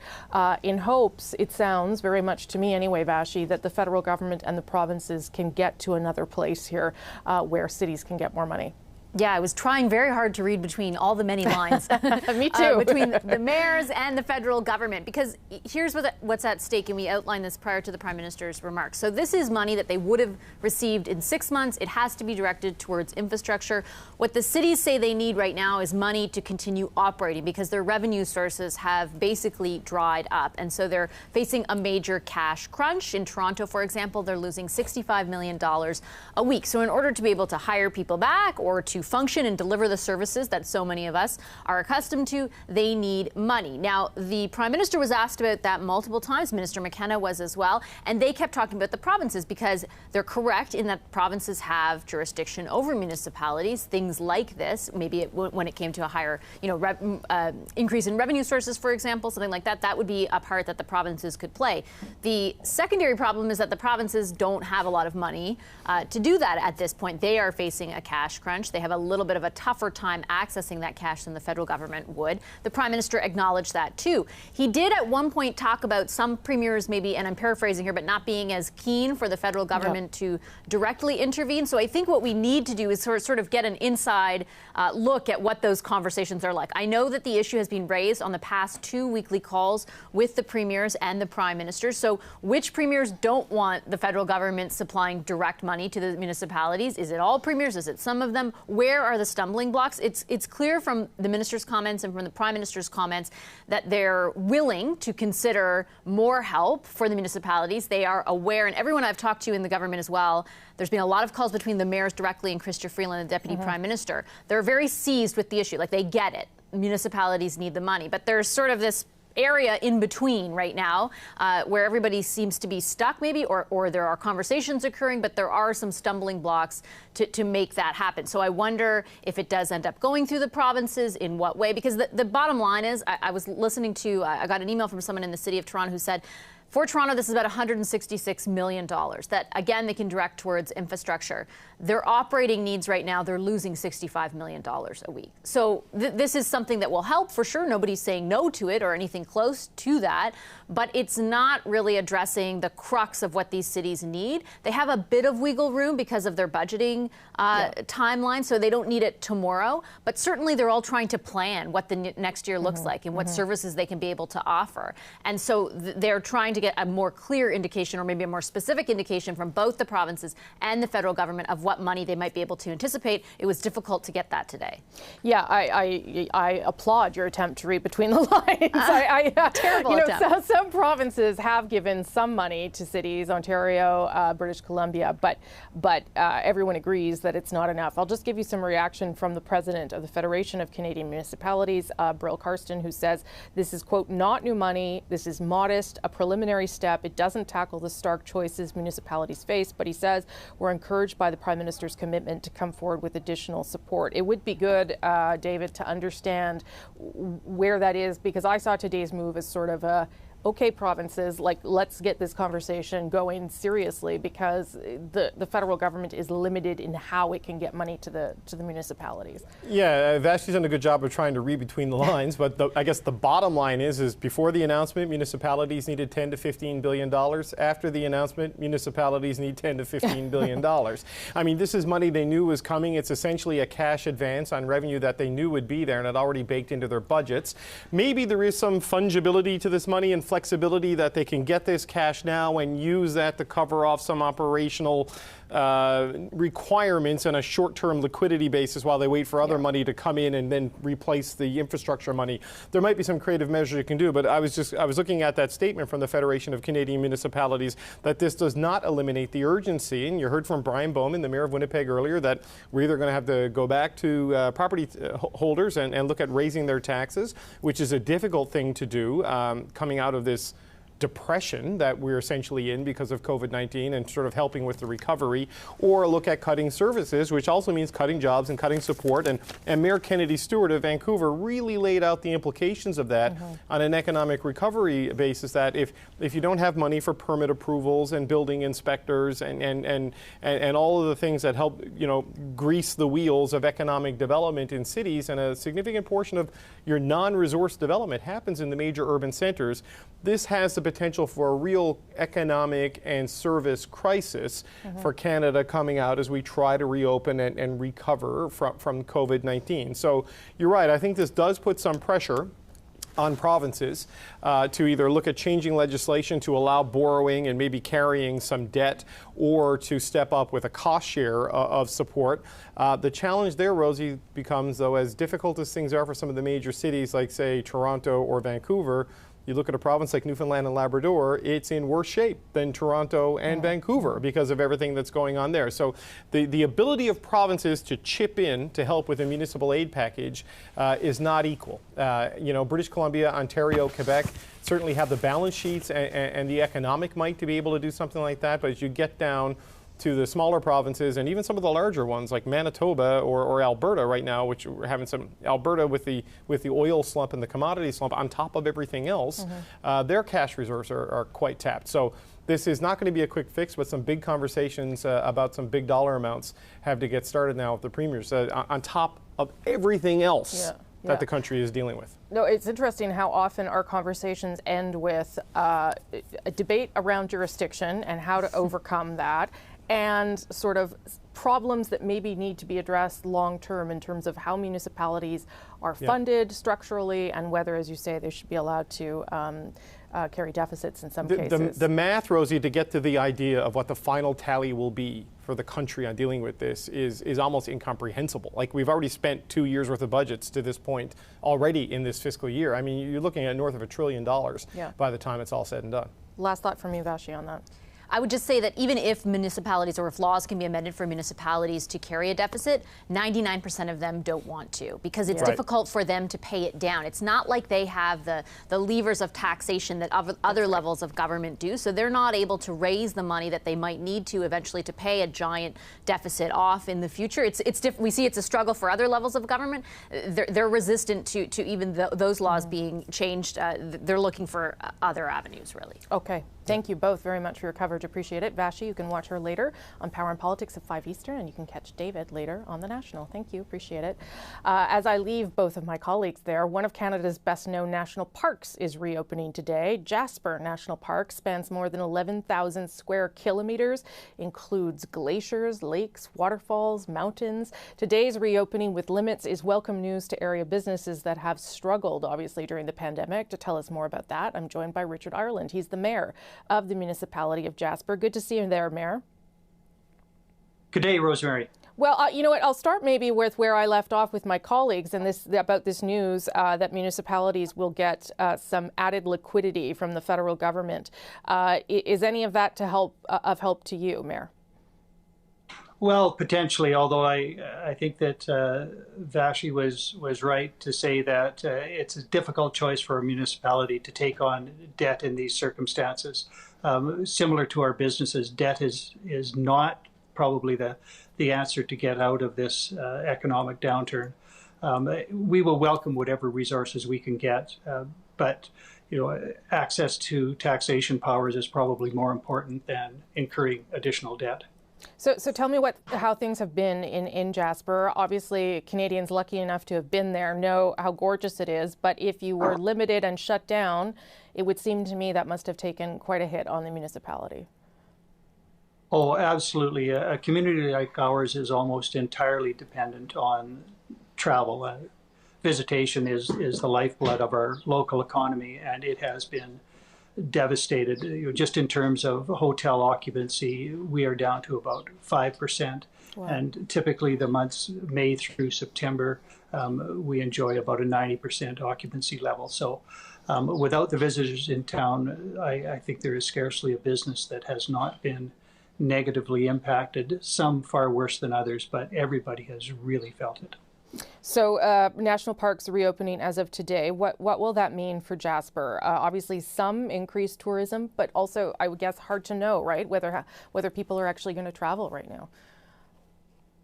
[SPEAKER 1] in hopes, it sounds very much to me anyway, Vashi, that the federal government and the provinces can get to another place here where cities can get more money.
[SPEAKER 12] Yeah, I was trying very hard to read between all the many lines.
[SPEAKER 1] Me too.
[SPEAKER 12] Between the mayors and the federal government, because here's what's at stake, and we outlined this prior to the Prime Minister's remarks. So this is money that they would have received in 6 months. It has to be directed towards infrastructure. What the cities say they need right now is money to continue operating because their revenue sources have basically dried up. And so they're facing a major cash crunch. In Toronto, for example, they're losing $65 million a week. So in order to be able to hire people back or to function and deliver the services that so many of us are accustomed to, they need money. Now, the Prime Minister was asked about that multiple times. Minister McKenna was as well. And they kept talking about the provinces because they're correct in that provinces have jurisdiction over municipalities. Things like this, maybe when it came to a higher, increase in revenue sources, for example, something like that, that would be a part that the provinces could play. The secondary problem is that the provinces don't have a lot of money to do that at this point. They are facing a cash crunch. They have a little bit of a tougher time accessing that cash than the federal government would. The Prime Minister acknowledged that too. He did at one point talk about some premiers maybe, and I'm paraphrasing here, but not being as keen for the federal government to directly intervene. So I think what we need to do is sort of get an inside look at what those conversations are like. I know that the issue has been raised on the past 2 weekly calls with the premiers and the Prime Minister. So which premiers don't want the federal government supplying direct money to the municipalities? Is it all premiers? Is it some of them? Where where are the stumbling blocks? It's clear from the minister's comments and from the prime minister's comments that they're willing to consider more help for the municipalities. They are aware, and everyone I've talked to in the government as well, there's been a lot of calls between the mayors directly and Chrystia Freeland, the deputy prime minister. They're very seized with the issue. Like, they get it. Municipalities need the money. But there's sort of this area in between right now where everybody seems to be stuck maybe, or there are conversations occurring, but there are some stumbling blocks to make that happen. So I wonder if it does end up going through the provinces, in what way, because the bottom line is, I was listening to, I got an email from someone in the city of Toronto who said, for Toronto, this is about $166 million that, again, they can direct towards infrastructure. Their operating needs right now, they're losing $65 million a week. So this is something that will help for sure. Nobody's saying no to it or anything close to that, but it's not really addressing the crux of what these cities need. They have a bit of wiggle room because of their budgeting timeline, so they don't need it tomorrow. But certainly they're all trying to plan what the next year looks like and what services they can be able to offer. And so they're trying to get a more clear indication, or maybe a more specific indication, from both the provinces and the federal government of what money they might be able to anticipate. It was difficult to get that today. Yeah, I applaud your attempt to read between the lines. Terrible attempt. Some provinces have given some money to cities, Ontario, British Columbia, but everyone agrees that it's not enough. I'll just give you some reaction from the president of the Federation of Canadian Municipalities, Brill Karsten, who says this is, quote, not new money. This is modest, a preliminary step. It doesn't tackle the stark choices municipalities face, but he says we're encouraged by the Prime Minister's commitment to come forward with additional support. It would be good, David, to understand where that is, because I saw today's move as sort of a, okay, provinces, like, let's get this conversation going seriously, because the federal government is limited in how it can get money to the municipalities. Yeah, Vashti's done a good job of trying to read between the lines, but I guess the bottom line is before the announcement, municipalities needed $10 to $15 billion. After the announcement, municipalities need $10 to $15 billion. I mean, this is money they knew was coming. It's essentially a cash advance on revenue that they knew would be there and had already baked into their budgets. Maybe there is some fungibility to this money and flexibility that they can get this cash now and use that to cover off some operational requirements on a short-term liquidity basis while they wait for other money to come in and then replace the infrastructure money. There might be some creative measures you can do, but I was looking at that statement from the Federation of Canadian Municipalities that this does not eliminate the urgency. And you heard from Brian Bowman, the mayor of Winnipeg, earlier, that we're either going to have to go back to property holders and look at raising their taxes, which is a difficult thing to do coming out of this depression that we're essentially in because of COVID-19 and sort of helping with the recovery, or look at cutting services, which also means cutting jobs and cutting support. And Mayor Kennedy Stewart of Vancouver really laid out the implications of that on an economic recovery basis, that if you don't have money for permit approvals and building inspectors and all of the things that help, you know, grease the wheels of economic development in cities, and a significant portion of your non-resource development happens in the major urban centers, this has the potential for a real economic and service crisis for Canada coming out as we try to reopen and recover from COVID-19. So you're right, I think this does put some pressure on provinces to either look at changing legislation to allow borrowing and maybe carrying some debt, or to step up with a cost share of support. The challenge there, Rosie, becomes, though, as difficult as things are for some of the major cities like, say, Toronto or Vancouver, you look at a province like Newfoundland and Labrador, it's in worse shape than Toronto and Vancouver because of everything that's going on there. So the ability of provinces to chip in to help with a municipal aid package is not equal. You know, British Columbia, Ontario, Quebec certainly have the balance sheets and the economic might to be able to do something like that. But as you get down to the smaller provinces and even some of the larger ones like Manitoba or Alberta right now, which we're having some, Alberta with the oil slump and the commodity slump on top of everything else, their cash reserves are quite tapped. So this is not going to be a quick fix, but some big conversations about some big dollar amounts have to get started now with the premiers on top of everything else that the country is dealing with. No, it's interesting how often our conversations end with a debate around jurisdiction and how to overcome that,
[SPEAKER 1] and sort of problems that maybe need to be addressed long term in terms of how municipalities are funded structurally and whether, as you say, they should be allowed to carry deficits in some cases.
[SPEAKER 6] The math, Rosie, to get to the idea of what the final tally will be for the country on dealing with this is almost incomprehensible. Like, we've already spent 2 years worth of budgets to this point already in this fiscal year. I mean, you're looking at north of $1 trillion by the time it's all said and done.
[SPEAKER 1] Last thought from you, Vashi, on that.
[SPEAKER 12] I would just say that even if municipalities or if laws can be amended for municipalities to carry a deficit, 99% of them don't want to because it's difficult for them to pay it down. It's not like they have the levers of taxation that other levels of government do, so they're not able to raise the money that they might need to eventually to pay a giant deficit off in the future. We see it's a struggle for other levels of government. They're resistant to even those laws being changed. They're looking for other avenues, really.
[SPEAKER 1] Okay. Thank you both very much for your coverage. Appreciate it. Vashi, you can watch her later on Power and Politics at 5 Eastern, and you can catch David later on The National. Thank you. Appreciate it. As I leave both of my colleagues there, one of Canada's best-known national parks is reopening today. Jasper National Park spans more than 11,000 square kilometers, includes glaciers, lakes, waterfalls, mountains. Today's reopening with limits is welcome news to area businesses that have struggled, obviously, during the pandemic. To tell us more about that, I'm joined by Richard Ireland. He's the mayor of the municipality of Jasper. Good to see you there, Mayor.
[SPEAKER 13] Good day, Rosemary.
[SPEAKER 1] Well, you know what? I'll start maybe with where I left off with my colleagues and about this news that municipalities will get some added liquidity from the federal government. Is any of that of help to you, Mayor?
[SPEAKER 13] Well, potentially, although I think that Vashi was right to say that it's a difficult choice for a municipality to take on debt in these circumstances. Similar to our businesses, debt is not probably the answer to get out of this economic downturn. We will welcome whatever resources we can get, but access to taxation powers is probably more important than incurring additional debt.
[SPEAKER 1] So tell me how things have been in Jasper. Obviously, Canadians lucky enough to have been there know how gorgeous it is, but if you were limited and shut down, it would seem to me that must have taken quite a hit on the municipality.
[SPEAKER 13] Oh, absolutely. A community like ours is almost entirely dependent on travel. Visitation is the lifeblood of our local economy, and it has been devastated. Just in terms of hotel occupancy, we are down to about 5%. Wow. And typically the months May through September, we enjoy about a 90% occupancy level. So without the visitors in town, I think there is scarcely a business that has not been negatively impacted, some far worse than others, but everybody has really felt it.
[SPEAKER 1] So national parks reopening as of today, what will that mean for Jasper? Obviously some increased tourism, but also I would guess hard to know, right, whether people are actually going to travel right now.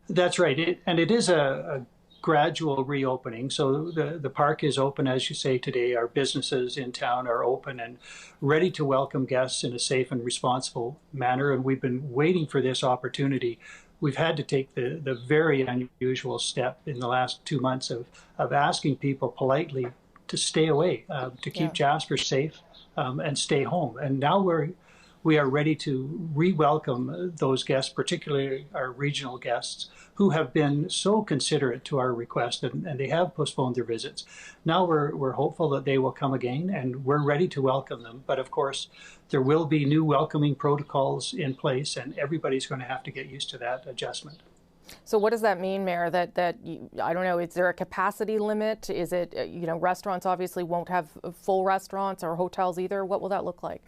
[SPEAKER 13] That's right, it is a gradual reopening. So the park is open, as you say, today. Our businesses in town are open and ready to welcome guests in a safe and responsible manner, and we've been waiting for this opportunity. We've had to take the very unusual step in the last 2 months of asking people politely to stay away, to keep Jasper safe and stay home. And now we are ready to re-welcome those guests, particularly our regional guests, who have been so considerate to our request, and they have postponed their visits. Now we're hopeful that they will come again, and we're ready to welcome them. But of course, there will be new welcoming protocols in place, and everybody's going to have to get used to that adjustment.
[SPEAKER 1] So what does that mean, Mayor? That I don't know, is there a capacity limit? Is it, restaurants obviously won't have full restaurants, or hotels either. What will that look like?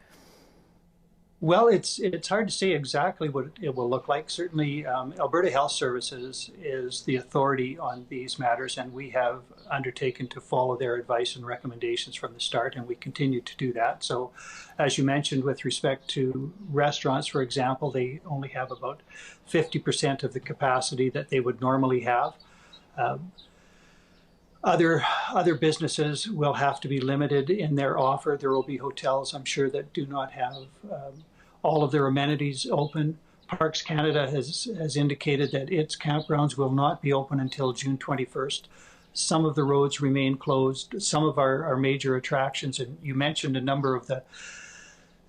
[SPEAKER 13] Well, it's hard to say exactly what it will look like. Certainly, Alberta Health Services is the authority on these matters, and we have undertaken to follow their advice and recommendations from the start, and we continue to do that. So, as you mentioned, with respect to restaurants, for example, they only have about 50% of the capacity that they would normally have. Other businesses will have to be limited in their offer. There will be hotels, I'm sure, that do not have all of their amenities open. Parks Canada has indicated that its campgrounds will not be open until June 21st. Some of the roads remain closed. Some of our major attractions, and you mentioned a number of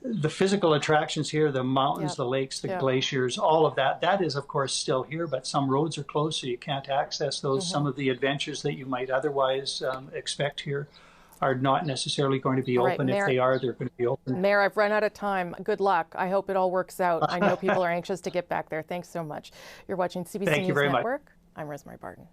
[SPEAKER 13] the physical attractions here, the mountains, the lakes, the glaciers, all of that, that is, of course, still here, but some roads are closed, so you can't access those. Some of the adventures that you might otherwise expect here are not necessarily going to be open. Mayor, if they are, they're going to be open.
[SPEAKER 1] Mayor, I've run out of time. Good luck. I hope it all works out. I know people are anxious to get back there. Thanks so much. You're watching CBC News Network. I'm Rosemary Barton.